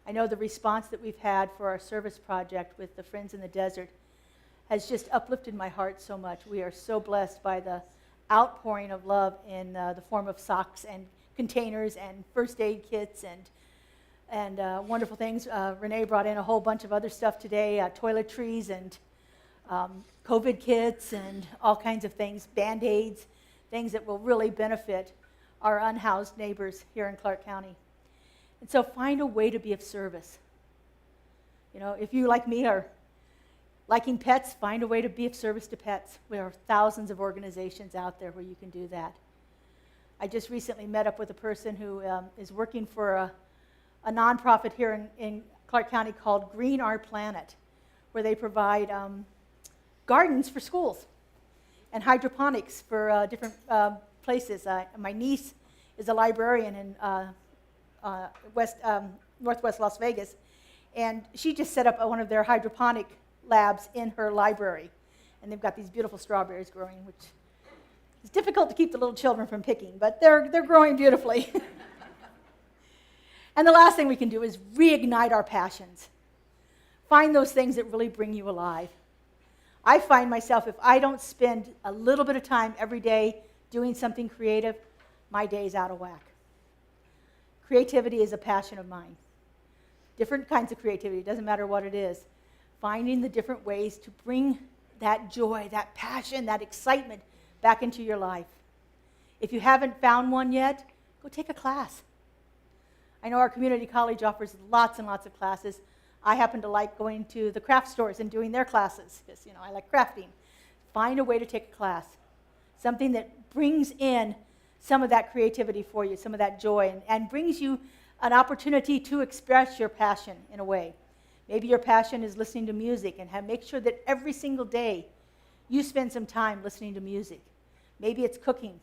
I know the response that we've had for our service project with the Friends in the Desert has just uplifted my heart so much. We are so blessed by the outpouring of love in the form of socks and containers and first aid kits and wonderful things. Renee brought in a whole bunch of other stuff today, toiletries and COVID kits and all kinds of things, Band-Aids, things that will really benefit our unhoused neighbors here in Clark County. And so find a way to be of service. If you, like me, are liking pets, find a way to be of service to pets. There are thousands of organizations out there where you can do that. I just recently met up with a person who is working for a nonprofit here in Clark County called Green Our Planet, where they provide gardens for schools and hydroponics for different places. My niece is a librarian in Northwest Las Vegas, and she just set up one of their hydroponic labs in her library. And they've got these beautiful strawberries growing, which is difficult to keep the little children from picking, but they're growing beautifully. And the last thing we can do is reignite our passions. Find those things that really bring you alive. I find myself, if I don't spend a little bit of time every day doing something creative, my day is out of whack. Creativity is a passion of mine. Different kinds of creativity, doesn't matter what it is. Finding the different ways to bring that joy, that passion, that excitement back into your life. If you haven't found one yet, go take a class. I know our community college offers lots and lots of classes. I happen to like going to the craft stores and doing their classes because, I like crafting. Find a way to take a class, something that brings in some of that creativity for you, some of that joy, and brings you an opportunity to express your passion in a way. Maybe your passion is listening to music, and make sure that every single day you spend some time listening to music. Maybe it's cooking.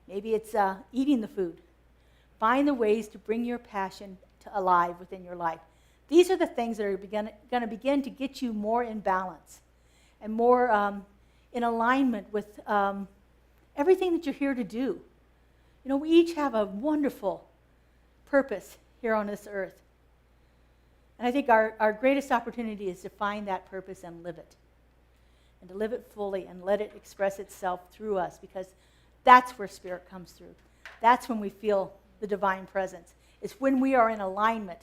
Maybe it's eating the food. Find the ways to bring your passion alive within your life. These are the things that are going to begin to get you more in balance and more in alignment with everything that you're here to do. We each have a wonderful purpose here on this earth. And I think our greatest opportunity is to find that purpose and live it. And to live it fully and let it express itself through us, because that's where Spirit comes through. That's when we feel the divine presence. It's when we are in alignment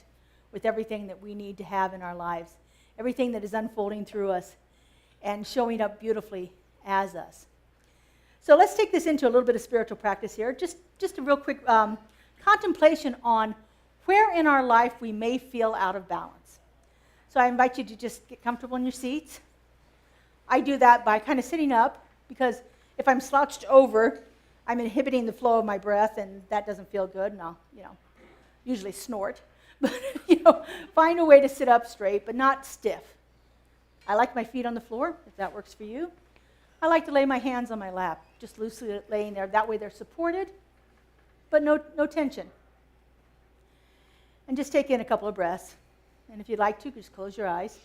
with everything that we need to have in our lives, everything that is unfolding through us and showing up beautifully as us. So let's take this into a little bit of spiritual practice here. Just a real quick contemplation on where in our life we may feel out of balance. So I invite you to just get comfortable in your seats. I do that by kind of sitting up, because if I'm slouched over, I'm inhibiting the flow of my breath, and that doesn't feel good, and I'll, usually snort. But, find a way to sit up straight, but not stiff. I like my feet on the floor, if that works for you. I like to lay my hands on my lap, just loosely laying there. That way they're supported, but no tension. And just take in a couple of breaths. And if you'd like to, just close your eyes.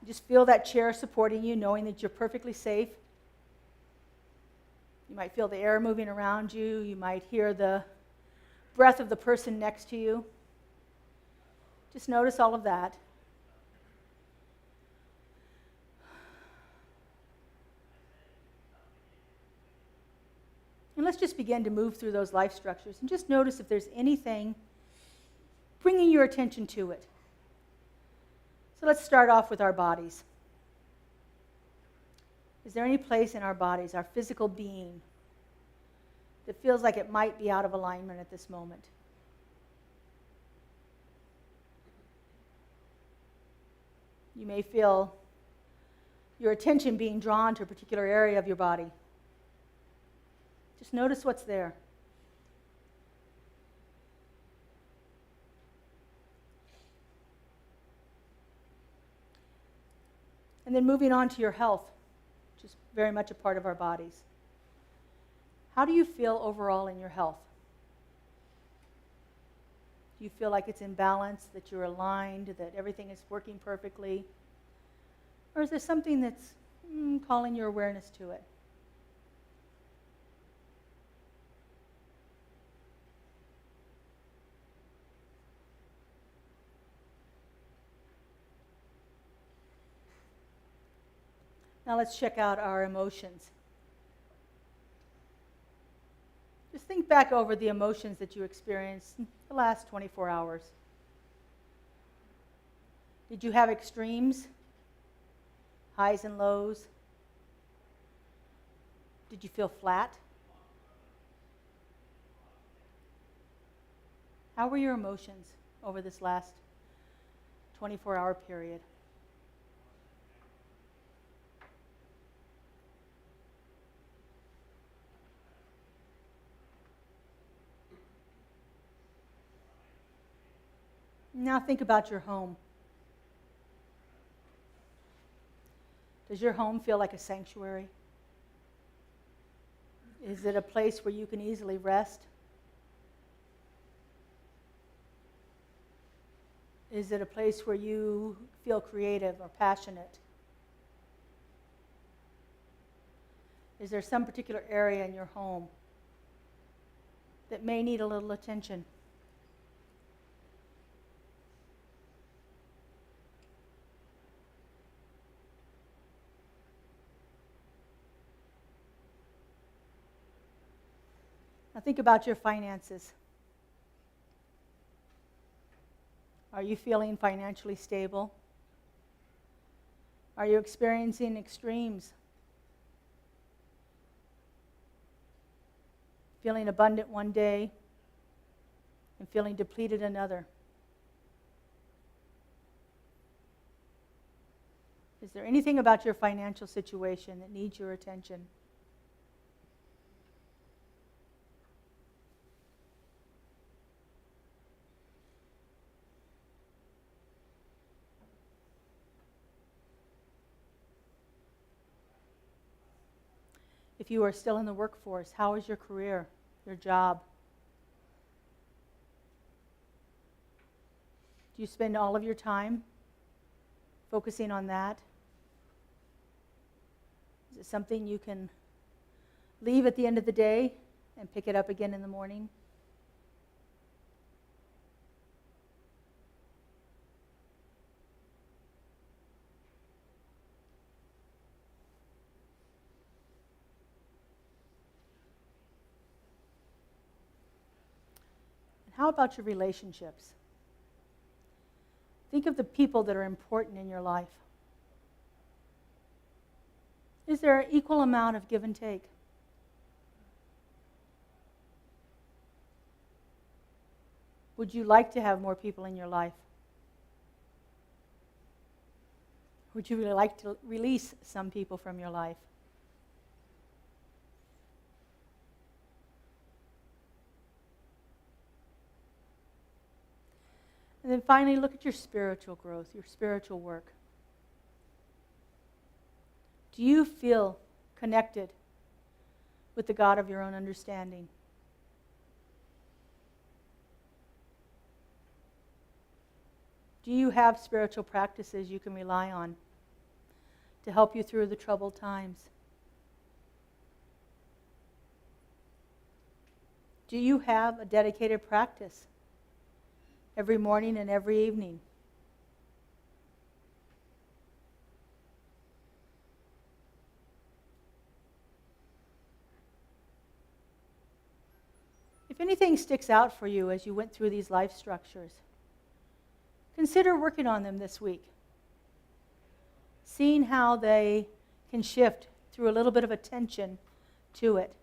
Just feel that chair supporting you, knowing that you're perfectly safe. You might feel the air moving around you. You might hear the breath of the person next to you. Just notice all of that. And let's just begin to move through those life structures and just notice if there's anything bringing your attention to it. So let's start off with our bodies. Is there any place in our bodies, our physical being, that feels like it might be out of alignment at this moment? You may feel your attention being drawn to a particular area of your body. Just notice what's there. And then moving on to your health, which is very much a part of our bodies. How do you feel overall in your health? Do you feel like it's in balance, that you're aligned, that everything is working perfectly? Or is there something that's calling your awareness to it? Now let's check out our emotions. Just think back over the emotions that you experienced in the last 24 hours. Did you have extremes? Highs and lows? Did you feel flat? How were your emotions over this last 24-hour period? Now think about your home. Does your home feel like a sanctuary? Is it a place where you can easily rest? Is it a place where you feel creative or passionate? Is there some particular area in your home that may need a little attention? Now think about your finances. Are you feeling financially stable? Are you experiencing extremes? Feeling abundant one day and feeling depleted another? Is there anything about your financial situation that needs your attention? If you are still in the workforce, how is your career, your job? Do you spend all of your time focusing on that? Is it something you can leave at the end of the day and pick it up again in the morning? How about your relationships? Think of the people that are important in your life. Is there an equal amount of give and take? Would you like to have more people in your life? Would you really like to release some people from your life? And then finally, look at your spiritual growth, your spiritual work. Do you feel connected with the God of your own understanding? Do you have spiritual practices you can rely on to help you through the troubled times? Do you have a dedicated practice every morning and every evening? If anything sticks out for you as you went through these life structures, consider working on them this week. Seeing how they can shift through a little bit of attention to it.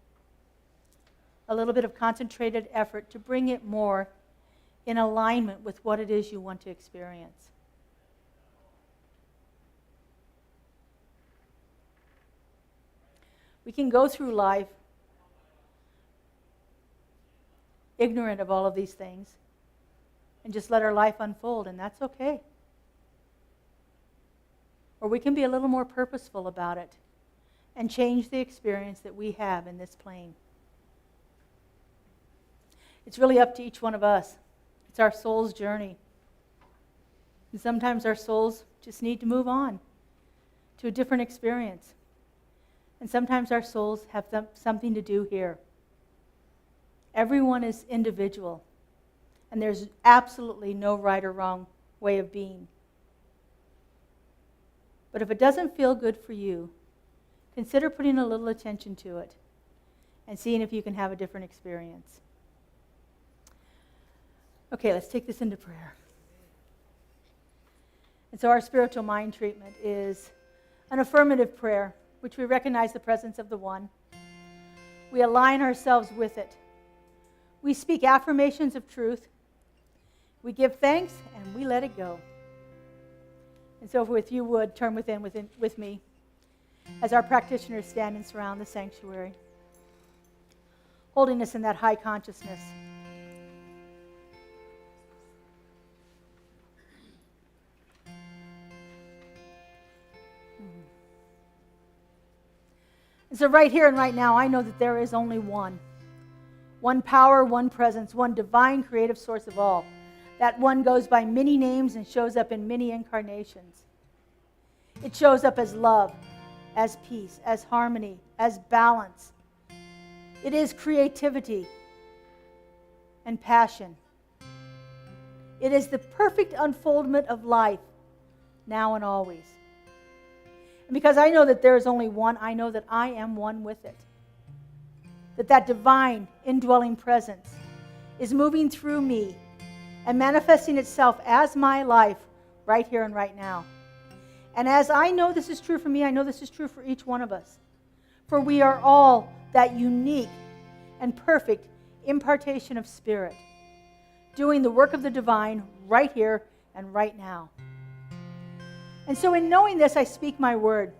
A little bit of concentrated effort to bring it more in alignment with what it is you want to experience. We can go through life ignorant of all of these things and just let our life unfold, and that's okay. Or we can be a little more purposeful about it and change the experience that we have in this plane. It's really up to each one of us. It's our soul's journey. And sometimes our souls just need to move on to a different experience. And sometimes our souls have something to do here. Everyone is individual, and there's absolutely no right or wrong way of being. But if it doesn't feel good for you, consider putting a little attention to it and seeing if you can have a different experience. Okay, let's take this into prayer. And so our spiritual mind treatment is an affirmative prayer, which we recognize the presence of the One. We align ourselves with it. We speak affirmations of truth. We give thanks, and we let it go. And so if you would, turn with me as our practitioners stand and surround the sanctuary, holding us in that high consciousness. And so right here and right now, I know that there is only one. One power, one presence, one divine creative source of all. That one goes by many names and shows up in many incarnations. It shows up as love, as peace, as harmony, as balance. It is creativity and passion. It is the perfect unfoldment of life, now and always. And because I know that there is only one, I know that I am one with it. That divine indwelling presence is moving through me and manifesting itself as my life right here and right now. And as I know this is true for me, I know this is true for each one of us. For we are all that unique and perfect impartation of spirit, doing the work of the divine right here and right now. And so in knowing this, I speak my word.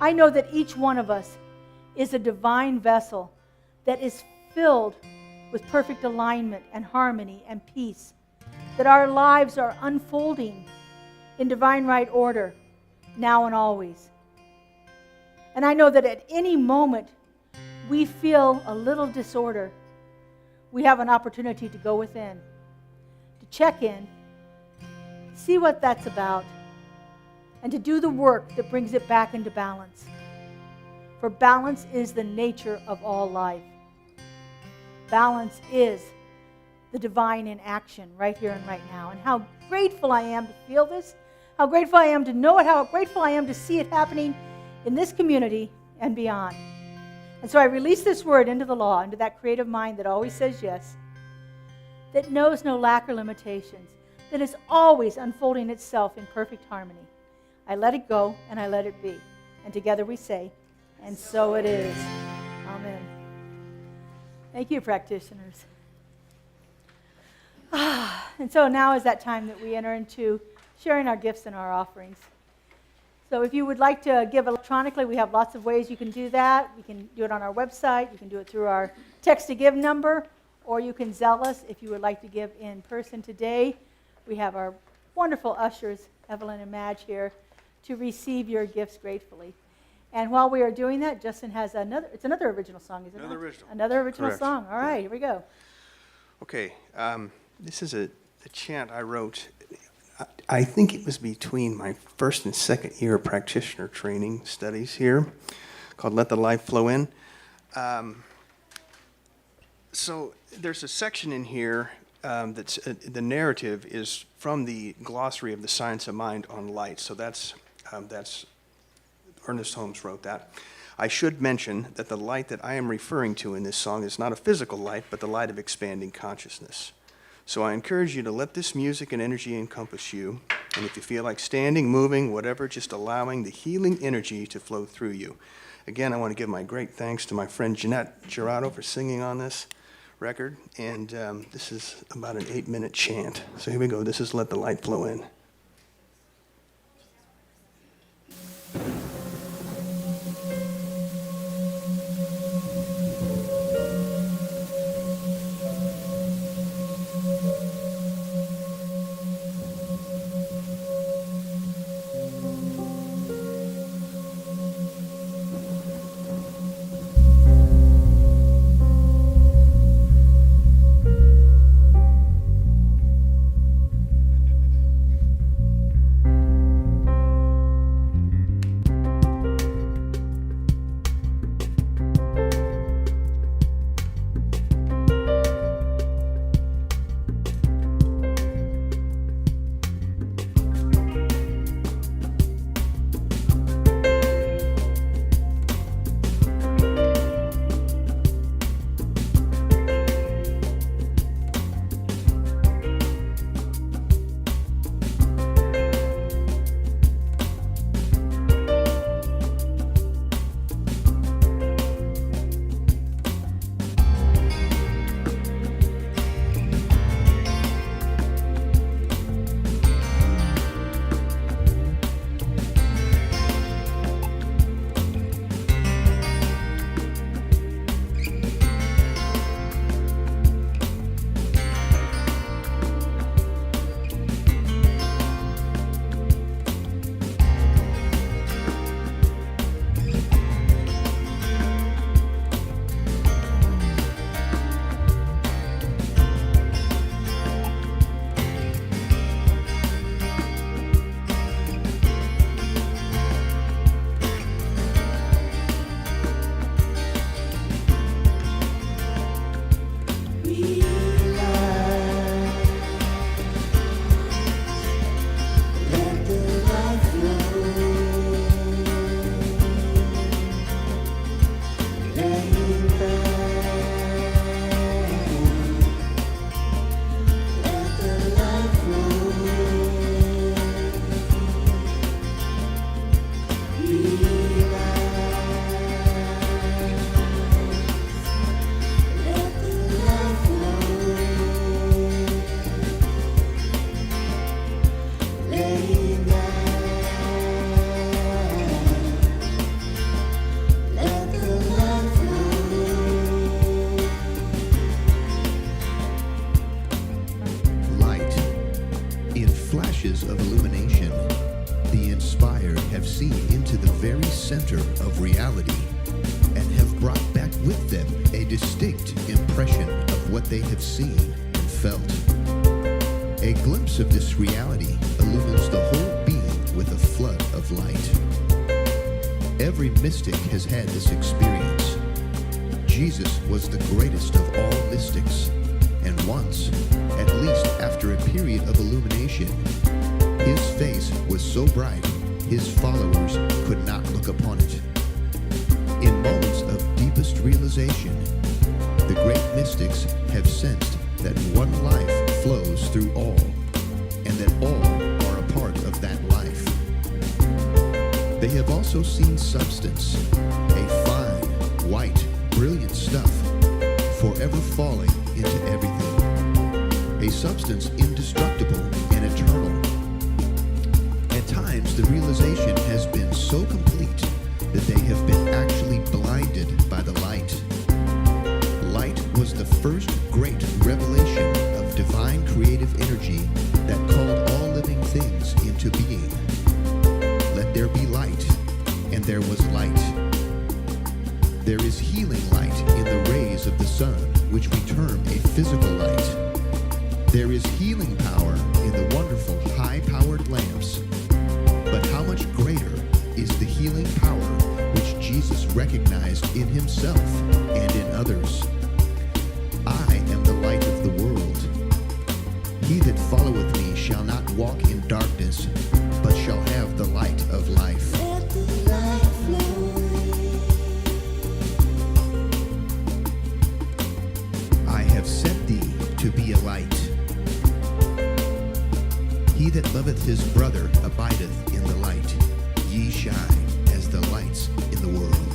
I know that each one of us is a divine vessel that is filled with perfect alignment and harmony and peace, that our lives are unfolding in divine right order, now and always. And I know that at any moment we feel a little disorder, we have an opportunity to go within, to check in, see what that's about, and to do the work that brings it back into balance. For balance is the nature of all life. Balance is the divine in action right here and right now. And how grateful I am to feel this, how grateful I am to know it, how grateful I am to see it happening in this community and beyond. And so I release this word into the law, into that creative mind that always says yes, that knows no lack or limitations, that is always unfolding itself in perfect harmony. I let it go and I let it be. And together we say, and so it is. Amen. Thank you, practitioners. And so now is that time that we enter into sharing our gifts and our offerings. So if you would like to give electronically, we have lots of ways you can do that. You can do it on our website. You can do it through our text-to-give number, or you can Zelle us if you would like to give in person today. We have our wonderful ushers, Evelyn and Madge, here to receive your gifts gratefully. And while we are doing that, Justin has another original song, isn't it? Another original Correct. song. All right, here we go. Okay, this is a chant I wrote. I think it was between my first and second year of practitioner training studies here, called Let the Life Flow In. So there's a section in here that's the narrative is from the glossary of the Science of Mind on Light. So that's Ernest Holmes wrote that. I should mention that the light that I am referring to in this song is not a physical light, but the light of expanding consciousness. So I encourage you to let this music and energy encompass you. And if you feel like standing, moving, whatever, just allowing the healing energy to flow through you. Again, I want to give my great thanks to my friend Jeanette Gerardo for singing on this record. And this is about an 8-minute chant. So here we go. This is Let the Light Flow In. center of reality and have brought back with them a distinct impression of what they have seen and felt. A glimpse of this reality illumines the whole being with a flood of light. Every mystic has had this experience. Jesus was the greatest of all mystics, and once, at least after a period of illumination, his face was so bright his followers could not look upon it. In moments of deepest realization, the great mystics have sensed that one life flows through all, and that all are a part of that life. They have also seen substance, a fine, white, brilliant stuff, forever falling into everything. A substance indestructible and eternal. At times, the realization has been so complete that they have been actually blinded by the light. Light was the first great revelation of divine creative energy that called all living things into being. Let there be light, and there was light. There is healing light in the rays of the sun, which we term a physical light. There is healing power in the wonderful high-powered lamps. But how much greater is the healing power which Jesus recognized in himself and in others? I am the light of the world. He that followeth me shall not walk in darkness, but shall have the light of life. Let the light flow. I have set thee to be a light. He that loveth his brother abideth in the light. Ye shine as the lights in the world.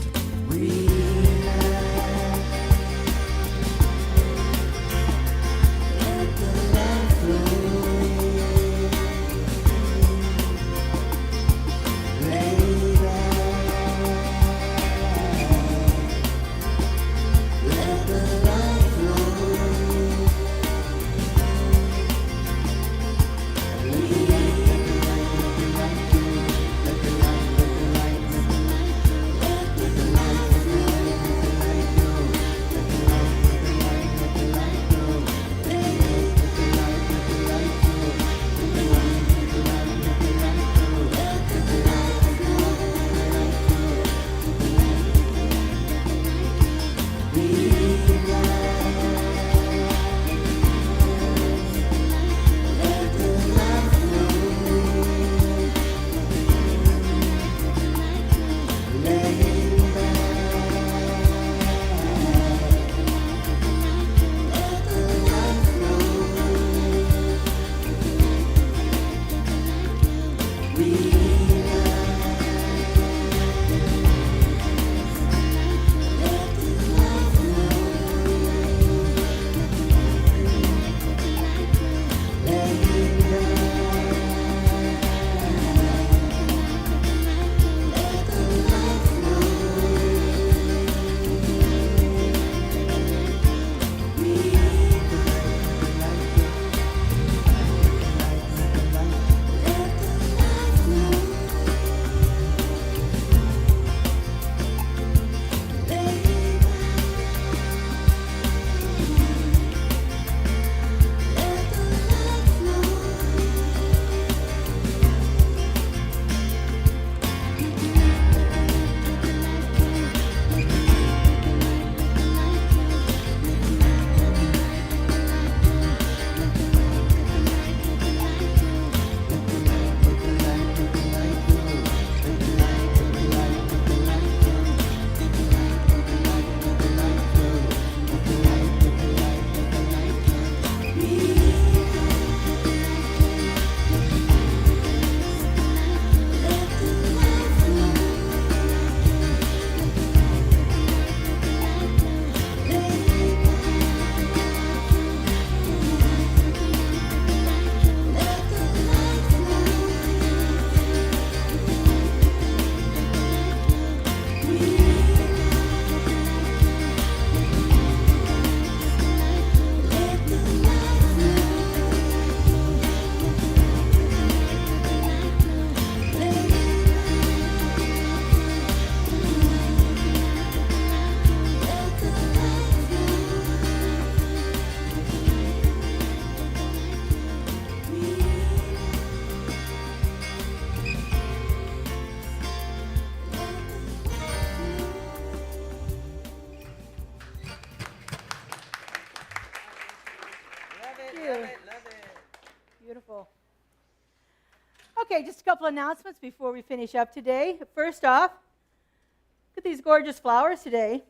Okay, just a couple announcements before we finish up today. First off, look at these gorgeous flowers today.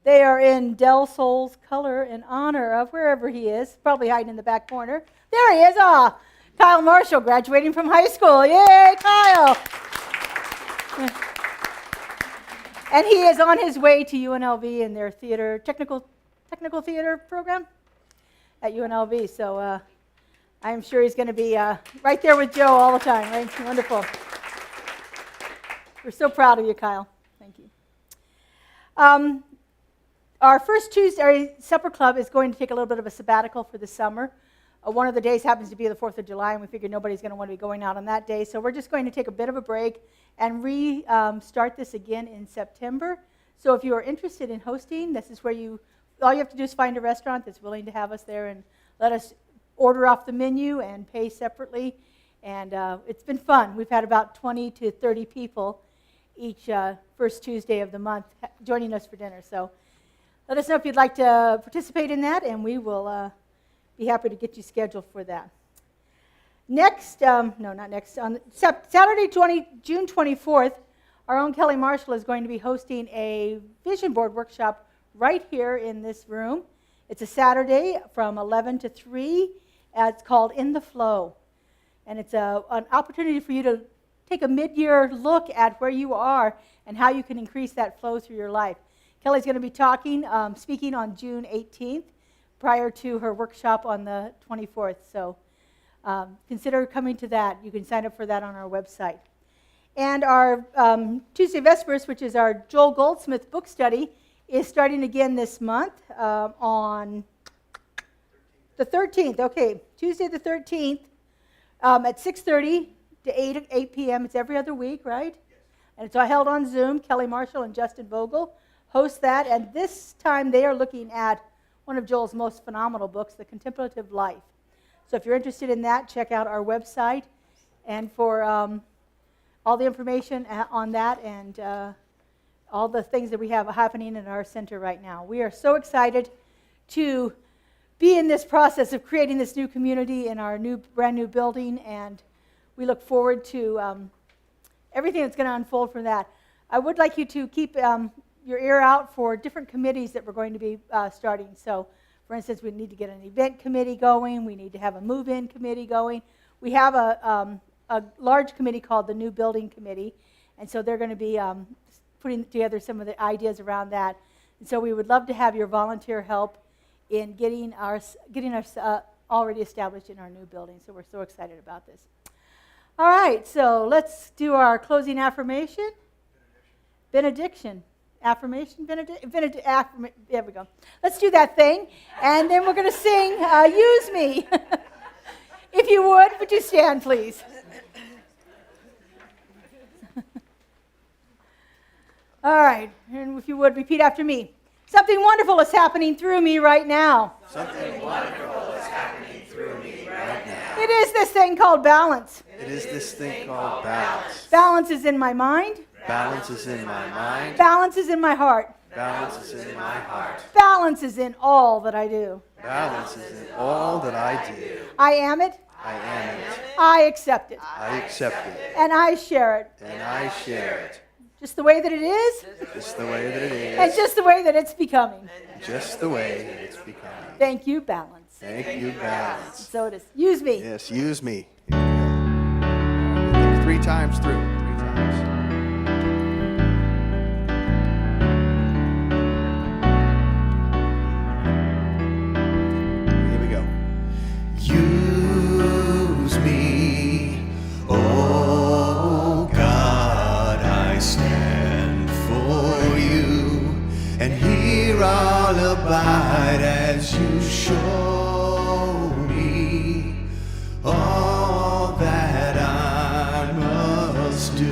They are in Del Sol's color in honor of wherever he is, probably hiding in the back corner. There he is. Kyle Marshall, graduating from high school. Yay, Kyle! And he is on his way to UNLV in their technical theater program at UNLV. So I'm sure he's going to be right there with Joe all the time, right? Wonderful. We're so proud of you, Kyle. Thank you. Our first Tuesday supper club is going to take a little bit of a sabbatical for the summer. One of the days happens to be the 4th of July, and we figured nobody's going to want to be going out on that day. So we're just going to take a bit of a break and restart this again in September. So if you are interested in hosting, this is where all you have to do is find a restaurant that's willing to have us there and let us order off the menu and pay separately. And it's been fun. We've had about 20 to 30 people each first Tuesday of the month joining us for dinner. So let us know if you'd like to participate in that, and we will be happy to get you scheduled for that. Next, on Saturday, June 24th, our own Kelly Marshall is going to be hosting a vision board workshop right here in this room. It's a Saturday from 11 to 3. It's called In the Flow. And it's an opportunity for you to take a mid-year look at where you are and how you can increase that flow through your life. Kelly's going to be speaking on June 18th prior to her workshop on the 24th. So consider coming to that. You can sign up for that on our website. And our Tuesday Vespers, which is our Joel Goldsmith book study, is starting again this month on the 13th. Okay, Tuesday the 13th at 6:30 to 8 p.m. It's every other week, right? Yes. And it's all held on Zoom. Kelly Marshall and Justin Vogel host that. And this time they are looking at one of Joel's most phenomenal books, The Contemplative Life. So if you're interested in that, check out our website. And for all the information on that and all the things that we have happening in our center right now. We are so excited to be in this process of creating this new community in our brand new building, and we look forward to everything that's going to unfold from that. I would like you to keep your ear out for different committees that we're going to be starting. So, for instance, we need to get an event committee going. We need to have a move-in committee going. We have a large committee called the New Building Committee, and so they're going to be putting together some of the ideas around that. And so we would love to have your volunteer help in getting us already established in our new building. So we're so excited about this. All right, so let's do our closing affirmation. Benediction. Affirmation, benediction. There we go. Let's do that thing. And then we're going to sing Use Me. If you would you stand, please? All right, and if you would, repeat after me. Something wonderful is happening through me right now. Something wonderful is happening through me right now. It is this thing called balance. It is this thing called balance. Balance is in my mind. Balance is in my mind. Balance is in my heart. Balance is in my heart. Balance is in all that I do. Balance is in all that I do. I am it. I am it. I accept it. I accept it. And I share it. And I share it. Just the way that it is. Just the way that it is. And just the way that it's becoming. Just the way that it's becoming. Thank you, balance. Thank you, balance. So it is. Use me. Yes, use me. Here we go. 3 times through. 3 times. Here we go. Use me, oh God, I stand for you, and here I'll abide as you show me all that I must do.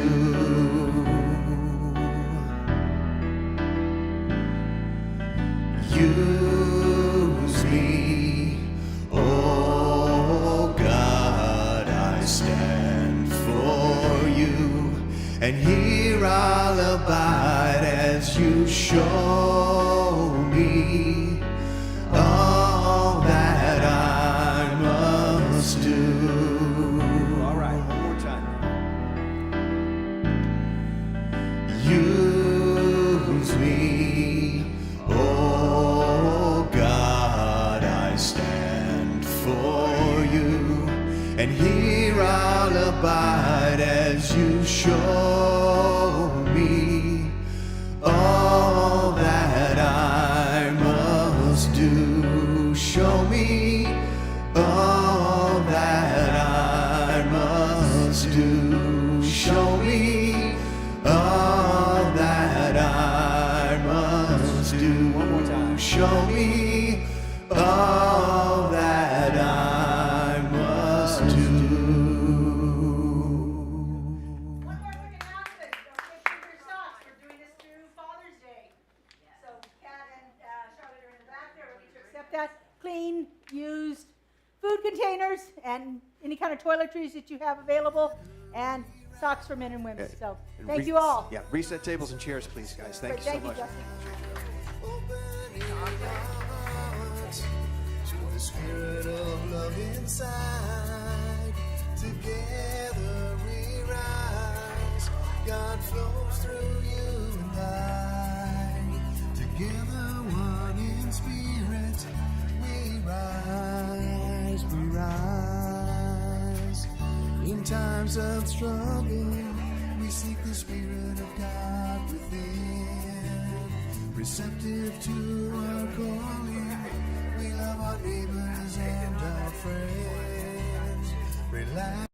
Use me, oh God, I stand for you, and here I'll abide as you show me all that I must do. All right, one more time. as you show me all that I must do. Show me all that I must do. Show me all that I must do. One more time. Show me all that I must do. One more quick announcement. Don't forget your socks. We're doing this through Father's Day. So Kat and Charlotte are in the back there, ready to accept that. Clean, used food containers and any kind of toiletries that you have available, and socks for men and women. So thank you all. Yeah, reset tables and chairs, please, guys. Thank you so much. Justin. To the spirit of love inside. Together we rise. God flows through you and I. Together one in spirit. We rise, we rise. In times of struggle, we seek the spirit of God within. Receptive to our calling, we love our neighbors and our friends. Relax.